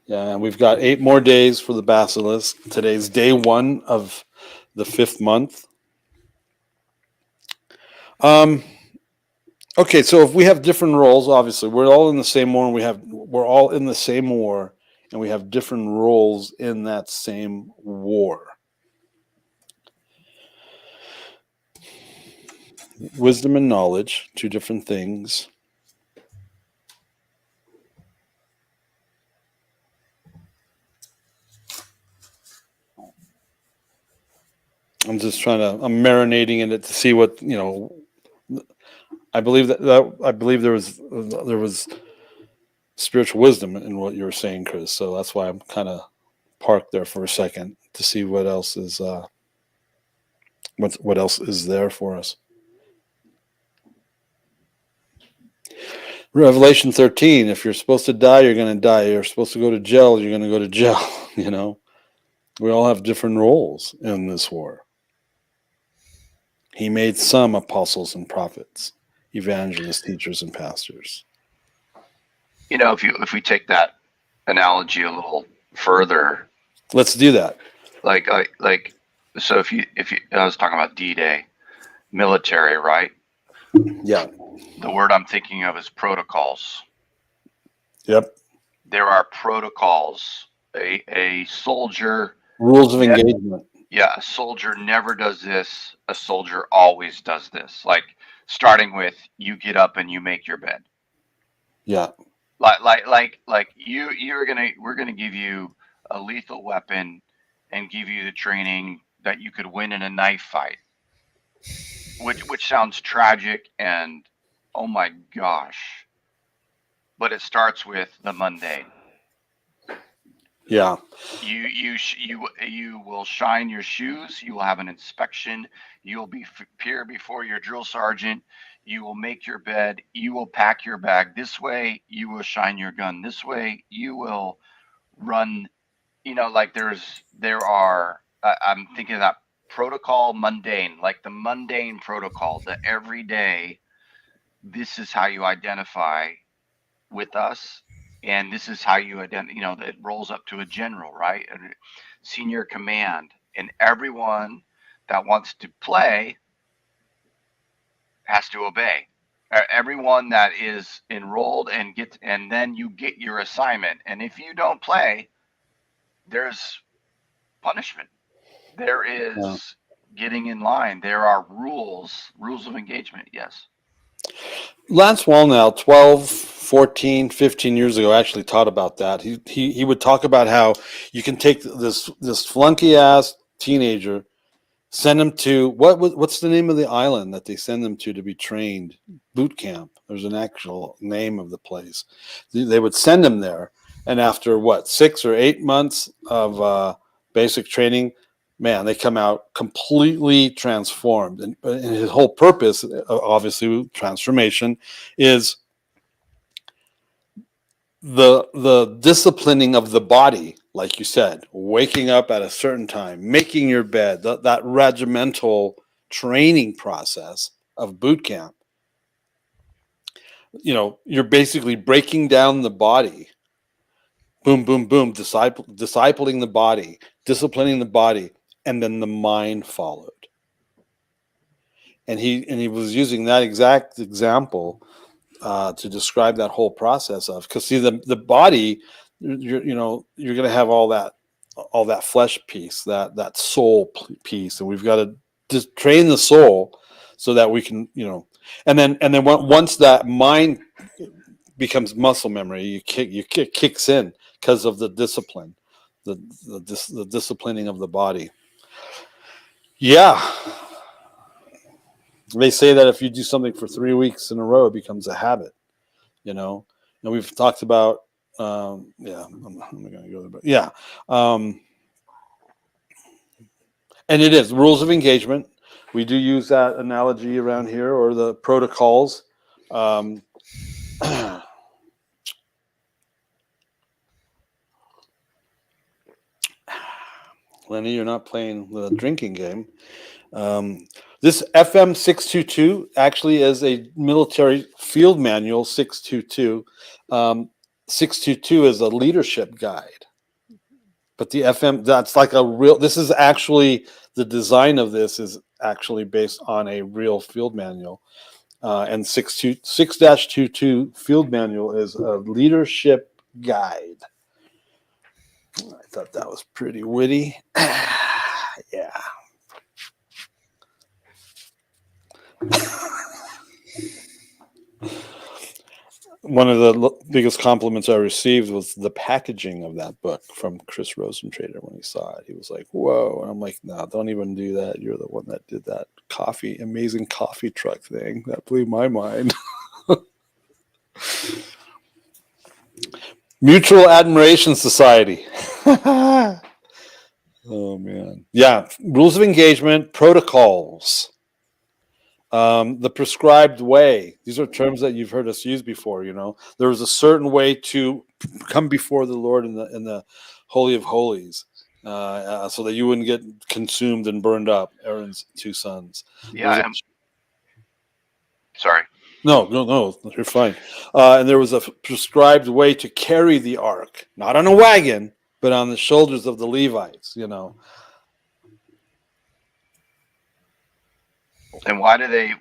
Yeah, and we've got 8 more days for the basilisk. Today's day 1 of the 5th month. Okay, so if we have different roles, obviously we're all in the same war, and we're all in the same war, and we have different roles in that same war. Wisdom and knowledge, 2 different things. I'm marinating in it to see what, I believe there was spiritual wisdom in what you were saying, Kris. So that's why I'm kind of parked there for a second to see what else is what else is there for us. Revelation 13, if you're supposed to die, you're going to die. You're supposed to go to jail, you're going to go to jail, We all have different roles in this war. He made some apostles and prophets, evangelists, teachers, and pastors. If we take that analogy a little further, let's do that. So if you I was talking about D-Day, military, right? Yeah. The word I'm thinking of is protocols. Yep. There are protocols. A soldier. Rules of engagement. Yeah, a soldier never does this. A soldier always does this. Like starting with you get up and you make your bed. Yeah. Like we're gonna give you a lethal weapon and give you the training that you could win in a knife fight. Which sounds tragic and oh my gosh. But it starts with the mundane. Yeah. You will shine your shoes. You will have an inspection. You will appear before your drill sergeant. You will make your bed. You will pack your bag this way. You will shine your gun this way. You will run. Like I'm thinking of that protocol mundane, like the mundane protocol, the everyday. This is how you identify with us, and this is how you identify. It rolls up to a general, right? And senior command, and everyone that wants to play has to obey. Everyone that is enrolled and then you get your assignment, and if you don't play, there's punishment. There is getting in line. There are rules of engagement. Yes. Lance Wallnau, 12, 14, 15 years ago, actually taught about that. He would talk about how you can take this flunky ass teenager, send him to what's the name of the island that they send them to be trained? Boot camp. There's an actual name of the place. They would send him there, and after 6 or 8 months of basic training, man, they come out completely transformed. And his whole purpose, obviously, transformation, is the disciplining of the body, like you said, waking up at a certain time, making your bed, that regimental training process of boot camp. You're basically breaking down the body. Boom, boom, boom, discipling the body, disciplining the body, and then the mind followed. And he was using that exact example to describe that whole process of, because see, the body, you're going to have all that flesh piece, that soul piece, and we've got to just train the soul so that we can, and then once that mind becomes muscle memory, it kicks in because of the discipline, the disciplining of the body. Yeah. They say that if you do something for 3 weeks in a row, it becomes a habit, and we've talked about, I'm not going to go there, but yeah. And it is rules of engagement. We do use that analogy around here, or the protocols. Lenny, you're not playing the drinking game. This FM 622 actually is a military field manual 622. 622 is a leadership guide. But the FM, that's like this is actually, the design of this is actually based on a real field manual. And 6-22 field manual is a leadership guide. I thought that was pretty witty. Yeah. One of the biggest compliments I received was the packaging of that book from Kris Rosentrater. When he saw it, he was like, "Whoa!" And I'm like, "No, don't even do that. You're the one that did that amazing coffee truck thing. That blew my mind." Mutual Admiration Society. Oh man, yeah. Rules of engagement, protocols. The prescribed way. These are terms that you've heard us use before. There was a certain way to come before the Lord in the Holy of Holies, so that you wouldn't get consumed and burned up. Aaron's 2 sons. Yeah. Sorry. No, you're fine. And there was a prescribed way to carry the ark, not on a wagon, but on the shoulders of the Levites. And why do they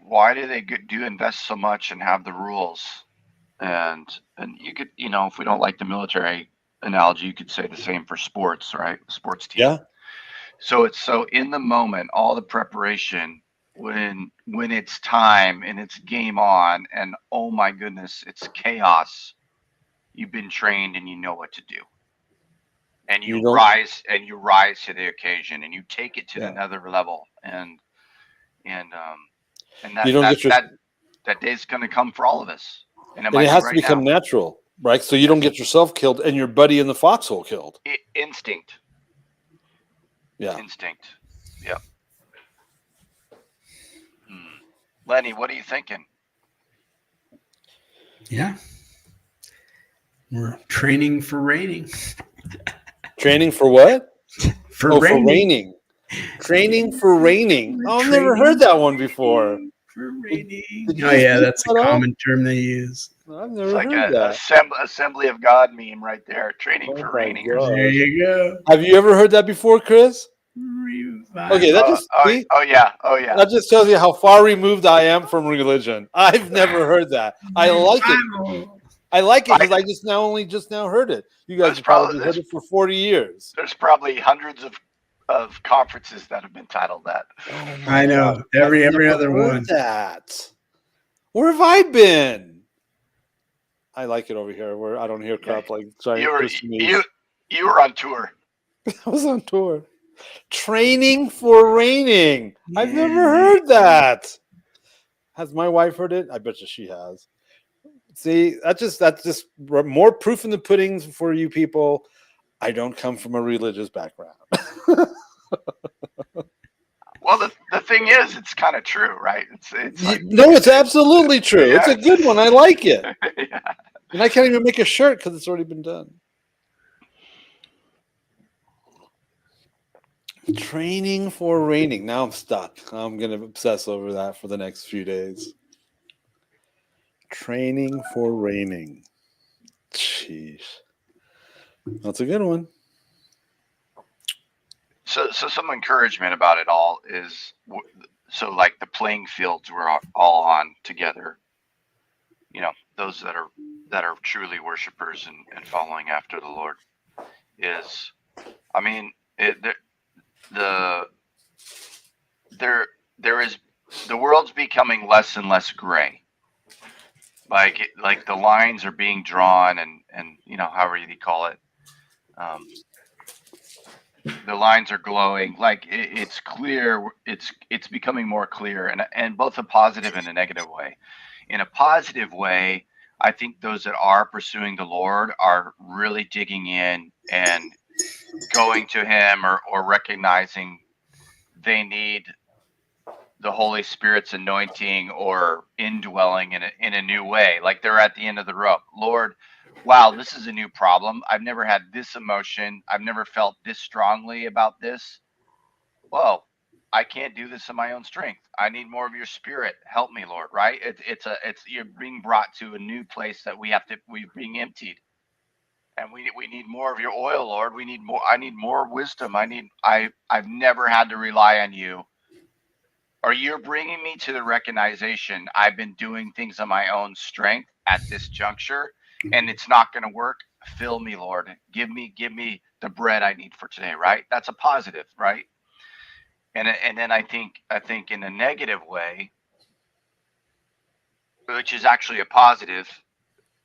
do invest so much and have the rules? And you could, if we don't like the military analogy, you could say the same for sports, right? Sports team. Yeah. So it's so in the moment, all the preparation, when it's time and it's game on, and oh my goodness, it's chaos. You've been trained and you know what to do. And you rise to the occasion, and you take it to another level. And that day's going to come for all of us. And it has to become natural. Right, so you don't get yourself killed and your buddy in the foxhole killed. Instinct. Yeah. Instinct. Yep. Lenny, what are you thinking? Yeah. We're training for raining. Training for what? For Oh, raining. for raining. Training for raining. Oh, I've never heard that one before. For raining. Did you Oh, just yeah, make that's a that up? common term they use. I've It's never like heard a that. Assembly of God meme right there. Training Oh for my raining. gosh. There you go. Have you ever heard that before, Chris? Okay, that just see? Oh yeah. Oh yeah. That just tells you how far removed I am from religion. I've never heard that. I like it. I like it because I just now heard it. You guys have probably heard it for 40 years. There's probably hundreds of conferences that have been titled that. Oh I know. God. Every I've other never heard one. that. Where have I been? I like it over here where I don't hear crap like giant Christmas. You were on tour. I was on tour. Training for raining. I've never heard that. Has my wife heard it? I bet you she has. See, that's just more proof in the pudding for you people. I don't come from a religious background. Well, the thing is, it's kind of true, right? It's like, no, it's absolutely true. Yeah, it's a good one. I like it. Yeah. And I can't even make a shirt because it's already been done. Training for raining. Now I'm stuck. I'm going to obsess over that for the next few days. Training for raining. Jeez. That's a good one. So some encouragement about it all is, so like the playing fields we're all on together, you know, those that are truly worshipers and following after the Lord, is, I mean, there is, the world's becoming less and less gray. Like the lines are being drawn and you know, however you call it, the lines are glowing. Like it's clear. It's becoming more clear, and both a positive and a negative way. In a positive way, I think those that are pursuing the Lord are really digging in and going to Him, or recognizing they need the Holy Spirit's anointing or indwelling in a new way. Like they're at the end of the rope. Lord, wow, this is a new problem. I've never had this emotion. I've never felt this strongly about this. Whoa, I can't do this in my own strength. I need more of your Spirit. Help me, Lord. Right? It's you're being brought to a new place that we're being emptied, and we need more of your oil, Lord. We need more. I need more wisdom. I've never had to rely on you. Or you're bringing me to the recognition I've been doing things on my own strength at this juncture, and it's not going to work. Fill me, Lord. Give me the bread I need for today. Right? That's a positive, right? And then I think in a negative way, which is actually a positive.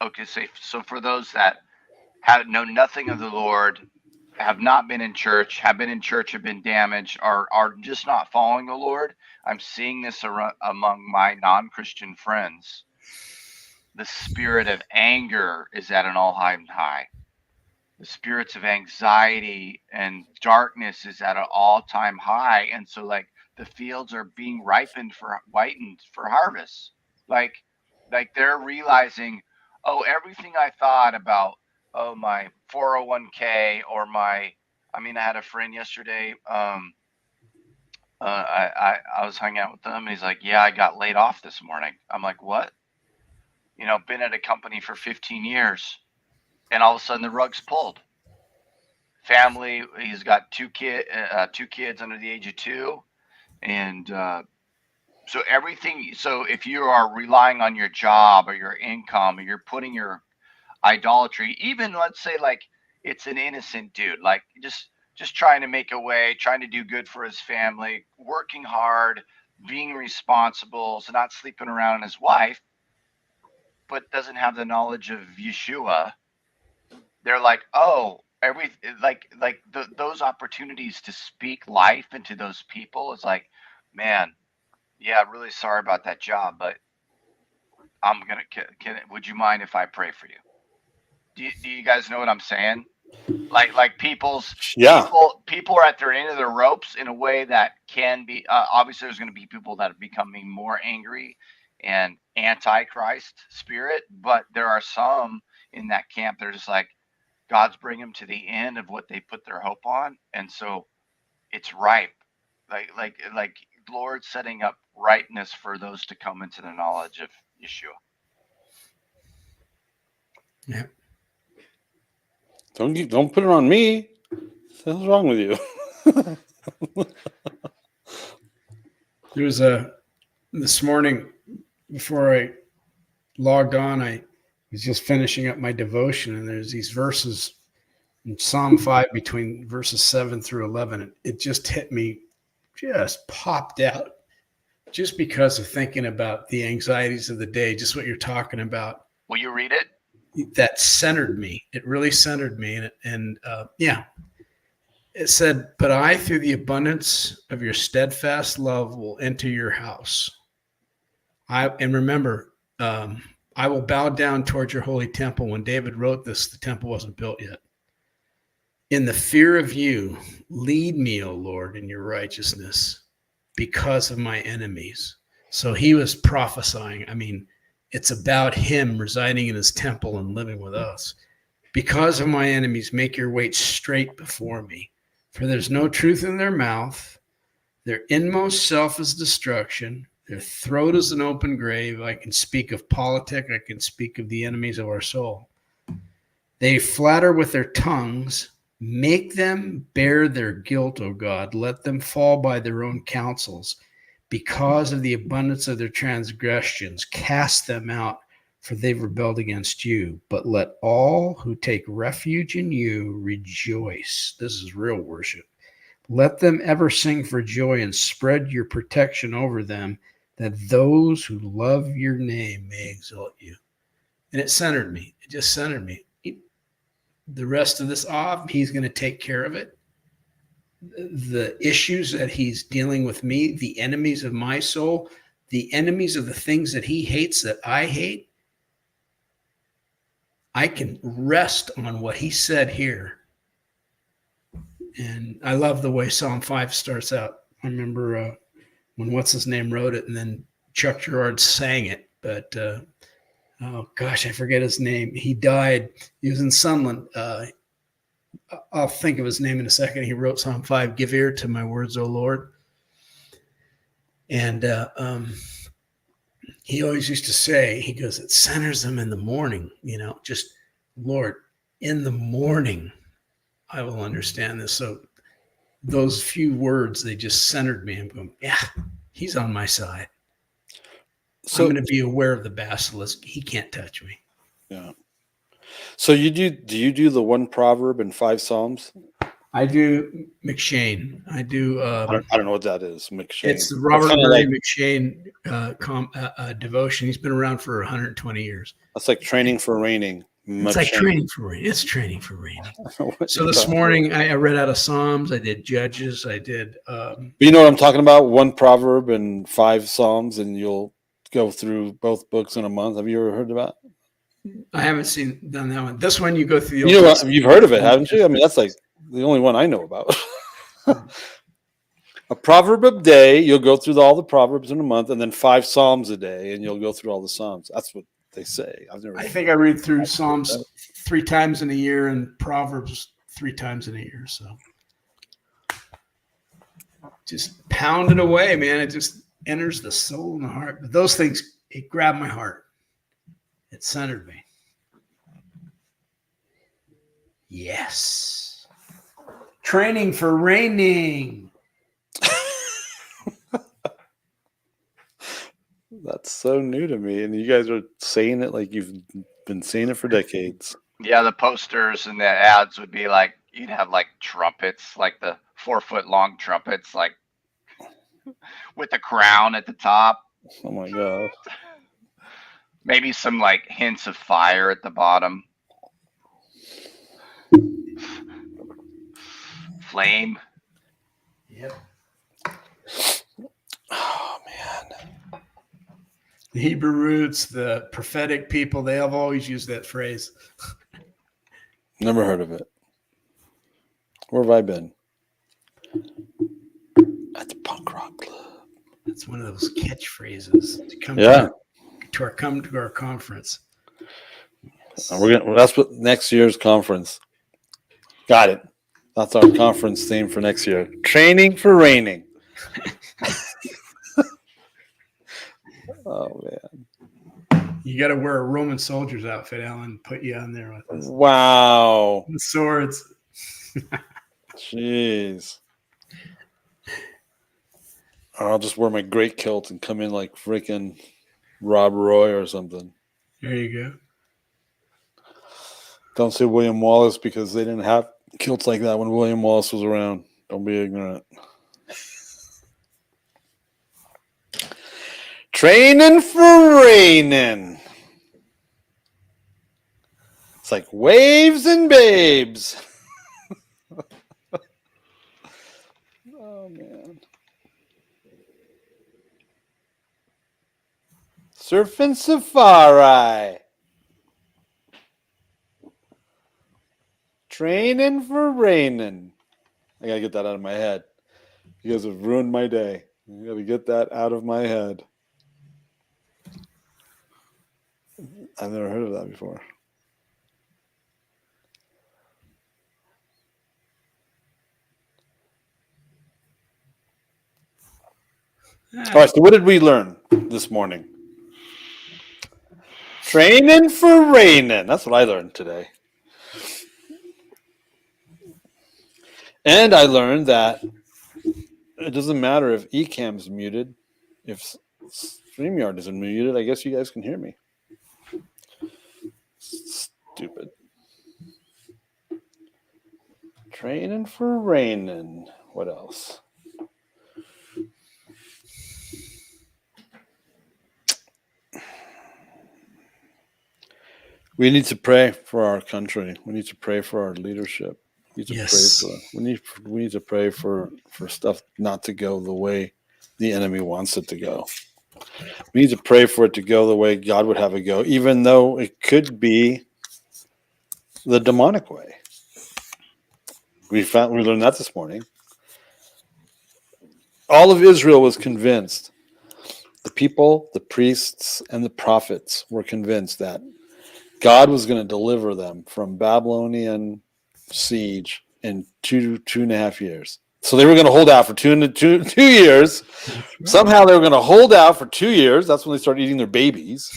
Okay, so for those that know nothing of the Lord, have not been in church, have been in church, have been damaged, are just not following the Lord. I'm seeing this among my non-Christian friends. The spirit of anger is at an all-time high. The spirits of anxiety and darkness is at an all-time high. And so like the fields are being whitened for harvest. Like they're realizing, oh, everything I thought about, oh, my 401k or I had a friend yesterday. I was hanging out with them, and he's like, yeah, I got laid off this morning. I'm like, what? You know, been at a company for 15 years, and all of a sudden the rug's pulled. Family, he's got two kids under the age of 2, and so everything. So if you are relying on your job or your income, or you're putting your idolatry, even let's say like it's an innocent dude, like just trying to make a way, trying to do good for his family, working hard, being responsible, so not sleeping around his wife, but doesn't have the knowledge of Yeshua. They're like, oh, those opportunities to speak life into those people is like, man, yeah, really sorry about that job, but would you mind if I pray for you? Do you guys know what I'm saying? Like people are at their end of their ropes in a way that can be obviously there's going to be people that are becoming more angry and anti-Christ spirit, but there are some in that camp that are just like God's bringing them to the end of what they put their hope on, and so it's ripe, like Lord setting up ripeness for those to come into the knowledge of Yeshua. Yeah. Don't put it on me. What's wrong with you? There was this morning before I logged on, I was just finishing up my devotion, and there's these verses in Psalm 5 between verses 7 through 11. It just hit me, just popped out, just because of thinking about the anxieties of the day, just what you're talking about. Will you read it? That centered me. It really centered me. And it said, but I, through the abundance of your steadfast love, will enter your house. And remember, I will bow down towards your holy temple. When David wrote this, the temple wasn't built yet. In the fear of you, lead me, O Lord, in your righteousness because of my enemies. So he was prophesying. I mean, it's about him residing in his temple and living with us. Because of my enemies, make your way straight before me. For there's no truth in their mouth. Their inmost self is destruction. Their throat is an open grave. I can speak of politics. I can speak of the enemies of our soul. They flatter with their tongues. Make them bear their guilt, O God. Let them fall by their own counsels. Because of the abundance of their transgressions, cast them out, for they've rebelled against you. But let all who take refuge in you rejoice. This is real worship. Let them ever sing for joy and spread your protection over them, that those who love your name may exalt you. And it centered me. It just centered me. The rest of this off, he's going to take care of it. The issues that he's dealing with me, the enemies of my soul, the enemies of the things that he hates that I hate, I can rest on what he said here. And I love the way Psalm 5 starts out. I remember when what's his name wrote it, and then Chuck Girard sang it. But oh gosh, I forget his name. He died. He was in Sunland. I'll think of his name in a second. He wrote Psalm 5, give ear to my words, O Lord. And he always used to say, he goes, it centers them in the morning, just Lord, in the morning, I will understand this. So those few words, they just centered me. I'm going, yeah, he's on my side. So I'm going to be aware of the basilisk. He can't touch me. Yeah. So do you do the one proverb and 5 psalms? I do McShane. I do. I don't know what that is. McShane. It's the Robert Murray McShane devotion. He's been around for 120 years. That's like training for reigning. It's like training for reigning. It's training for reigning. So this morning I read out of Psalms. I did Judges. I did. You know what I'm talking about? One proverb and 5 psalms, and you'll go through both books in a month. Have you ever heard about it? I haven't done that one. This one you go through the Old Testament. You've heard of it, haven't you? I mean, that's like the only one I know about. A proverb a day, you'll go through all the proverbs in a month, and then 5 psalms a day, and you'll go through all the psalms. That's what they say. I think I read through Psalms 3 times in a year and Proverbs 3 times in a year. So just pounding away, man. It just enters the soul and the heart. But those things, it grabbed my heart. It centered me. Yes. Training for reigning. That's so new to me. And you guys are saying it like you've been saying it for decades. Yeah, the posters and the ads would be like, you'd have like trumpets, like the 4-foot long trumpets, like with a crown at the top. Oh my God. Maybe some like hints of fire at the bottom. Flame. Yep. Oh man. The Hebrew roots, the prophetic people, they have always used that phrase. Never heard of it. Where have I been? At the punk rock club. That's one of those catchphrases to come to our conference. That's what next year's conference. Got it. That's our conference theme for next year. Training for reigning. Oh man. You got to wear a Roman soldier's outfit, Alan. Put you on there with us. Wow. The swords. Jeez. I'll just wear my great kilt and come in like freaking Rob Roy or something. There you go. Don't say William Wallace because they didn't have kilts like that when William Wallace was around. Don't be ignorant. Training for reigning. It's like waves and babes. Oh, man. Surfing safari. Training for raining. I gotta get that out of my head. You guys have ruined my day. I gotta get that out of my head. I've never heard of that before. All right, so what did we learn this morning? Training for raining. That's what I learned today. And I learned that it doesn't matter if Ecamm's muted. If StreamYard isn't muted, I guess you guys can hear me. Stupid. Training for raining. What else? We need to pray for our country. We need to pray for our leadership. We need to pray for stuff not to go the way the enemy wants it to go. We need to pray for it to go the way God would have it go, even though it could be the demonic way. We learned that this morning. All of Israel was convinced. The people, the priests, and the prophets were convinced that God was going to deliver them from Babylonian siege in 2.5 years. So they were going to hold out for two years. Right. Somehow they were going to hold out for 2 years. That's when they started eating their babies.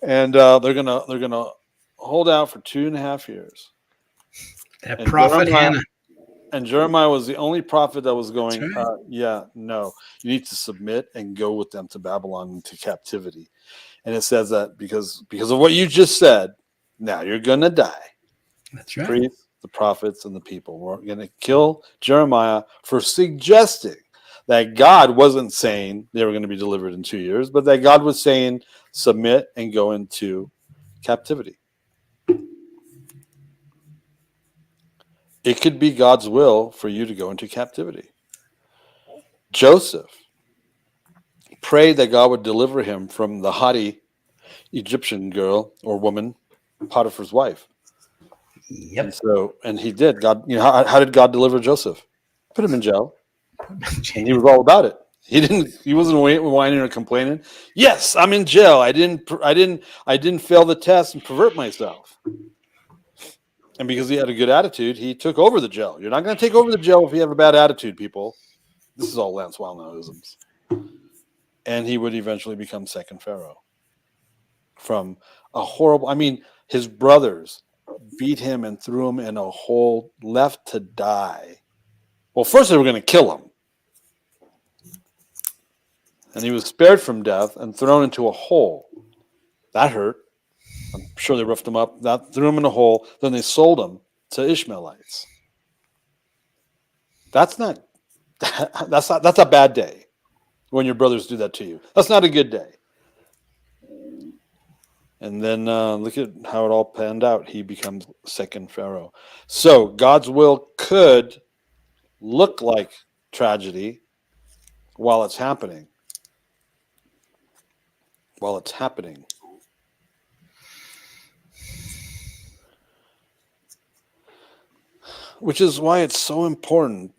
And they're gonna hold out for 2.5 years. That prophet Hannah. And Jeremiah was the only prophet that was going, you need to submit and go with them to Babylon into captivity. And it says that because of what you just said, now you're going to die. That's right. Priests, the prophets, and the people were going to kill Jeremiah for suggesting that God wasn't saying they were going to be delivered in 2 years, but that God was saying submit and go into captivity. It could be God's will for you to go into captivity. Joseph prayed that God would deliver him from the haughty Egyptian girl or woman, Potiphar's wife. Yep. And he did. God, how did God deliver Joseph? Put him in jail. And he was all about it. He wasn't whining or complaining. Yes, I'm in jail. I didn't fail the test and pervert myself. And because he had a good attitude, he took over the jail. You're not going to take over the jail if you have a bad attitude, people. This is all Lance Wallnau-isms. And he would eventually become second Pharaoh. From a horrible, his brothers beat him and threw him in a hole, left to die. Well, first they were going to kill him. And he was spared from death and thrown into a hole. That hurt. I'm sure they roughed him up. That threw him in a hole. Then they sold him to Ishmaelites. That's a bad day when your brothers do that to you. That's not a good day. And then look at how it all panned out. He becomes second Pharaoh. So God's will could look like tragedy while it's happening. which is why it's so important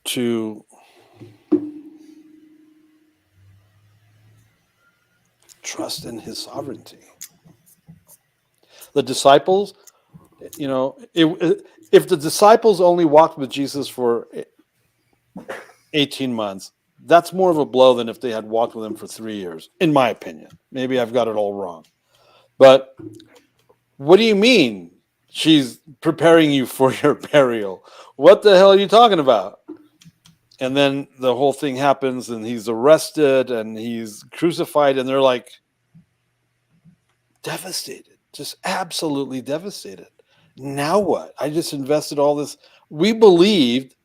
to trust in his sovereignty. The disciples, if the disciples only walked with Jesus for 18 months, that's more of a blow than if they had walked with him for 3 years, in my opinion. Maybe I've got it all wrong. But what do you mean she's preparing you for your burial? What the hell are you talking about? And then the whole thing happens and he's arrested and he's crucified and they're like devastated, just absolutely devastated. Now what? I just invested all this. We believed,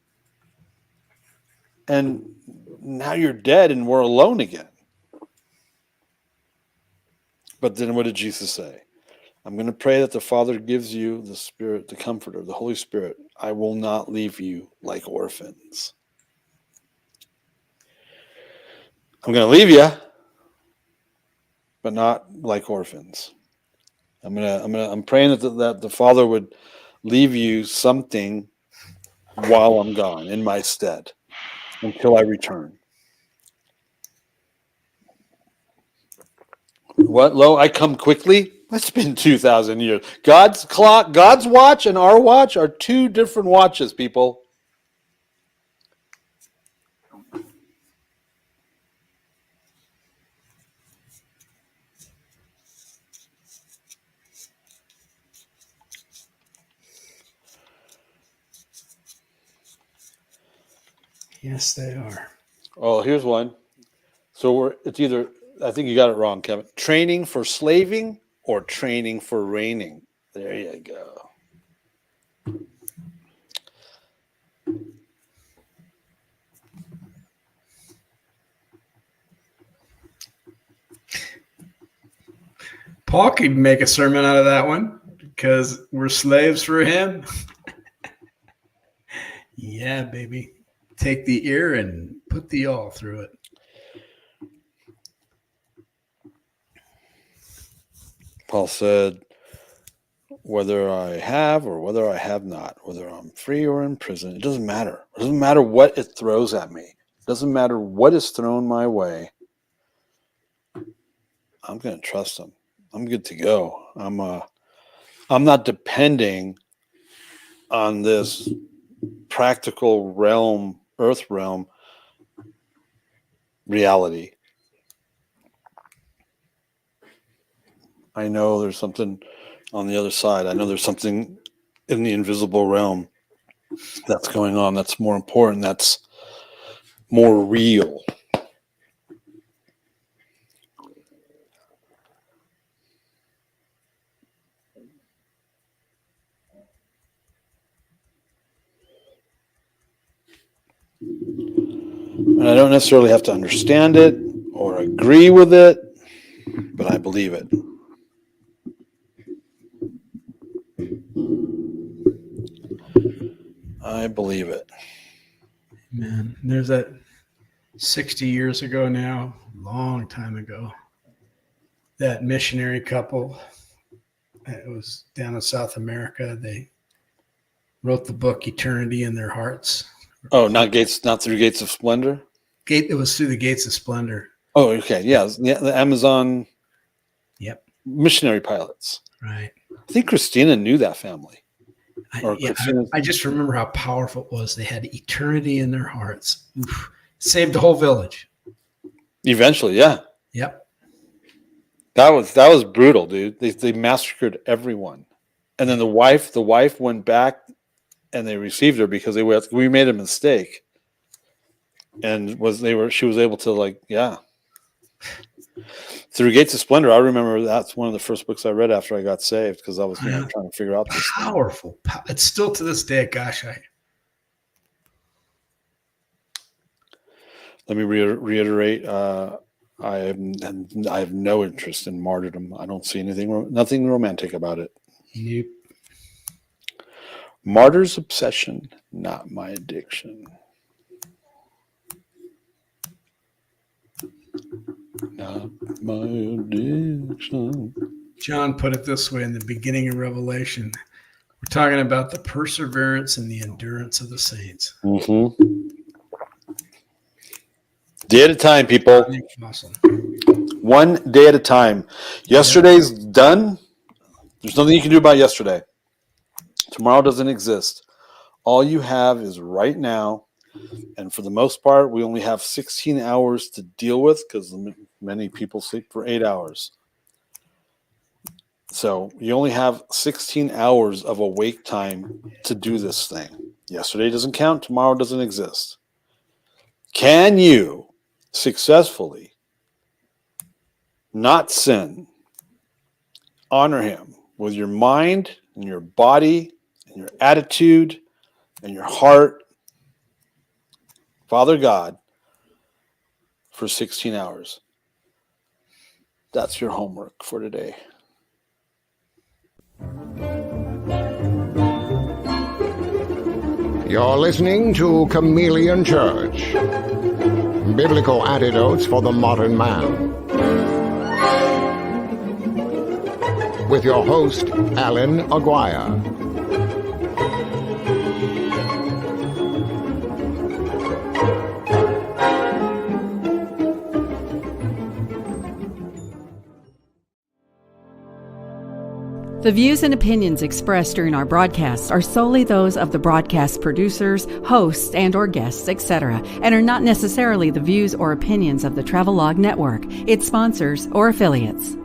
and now you're dead and we're alone again. But then what did Jesus say? I'm going to pray that the Father gives you the Spirit, the Comforter, the Holy Spirit. I will not leave you like orphans. I'm going to leave you, but not like orphans. I'm praying that the Father would leave you something while I'm gone in my stead until I return. What? Lo, I come quickly? It's been 2,000 years. God's clock, God's watch and our watch are two different watches, people. Yes, they are. Oh, here's one. So it's either, I think you got it wrong, Kevin. Training for slaving or training for reigning. There you go. Paul could make a sermon out of that one because we're slaves for him. Yeah, baby. Take the ear and put the all through it. Paul said, whether I have or whether I have not, whether I'm free or in prison, it doesn't matter. It doesn't matter what it throws at me. It doesn't matter what is thrown my way. I'm going to trust him. I'm good to go. I'm not depending on this practical realm, earth realm reality. I know there's something on the other side. I know there's something in the invisible realm that's going on that's more important, that's more real. And I don't necessarily have to understand it or agree with it, but I believe it. I believe it. Man, there's that 60 years ago now, long time ago, that missionary couple. It was down in South America. They wrote the book Eternity in Their Hearts. Oh, not through Gates of Splendor? It was through the Gates of Splendor. Oh, okay. Yeah, the Amazon missionary pilots. Right. I think Christina knew that family. I just remember how powerful it was. They had eternity in their hearts. Oof. Saved the whole village. Eventually, yeah. Yep. That was brutal, dude. They massacred everyone. And then the wife went back and they received her because we made a mistake. And she was able to through Gates of Splendor. I remember that's one of the first books I read after I got saved because I was trying to figure out this powerful. It's still to this day. Gosh, let me reiterate. I have no interest in martyrdom. I don't see nothing romantic about it. Nope. Martyr's obsession, not my addiction. Not my addiction. John put it this way in the beginning of Revelation. We're talking about the perseverance and the endurance of the saints. Mm-hmm. Day at a time, people. Awesome. One day at a time. Yesterday's done. There's nothing you can do about yesterday. Tomorrow doesn't exist. All you have is right now. And for the most part, we only have 16 hours to deal with because many people sleep for 8 hours. So you only have 16 hours of awake time to do this thing. Yesterday doesn't count. Tomorrow doesn't exist. Can you successfully not sin, honor him with your mind and your body and your attitude and your heart, Father God, for 16 hours? That's your homework for today. You're listening to Chameleon Church. Biblical Antidotes for the Modern Man. With your host, Allan Aguirre. The views and opinions expressed during our broadcasts are solely those of the broadcast producers, hosts, and/or guests, etc., and are not necessarily the views or opinions of the Travelog Network, its sponsors, or affiliates.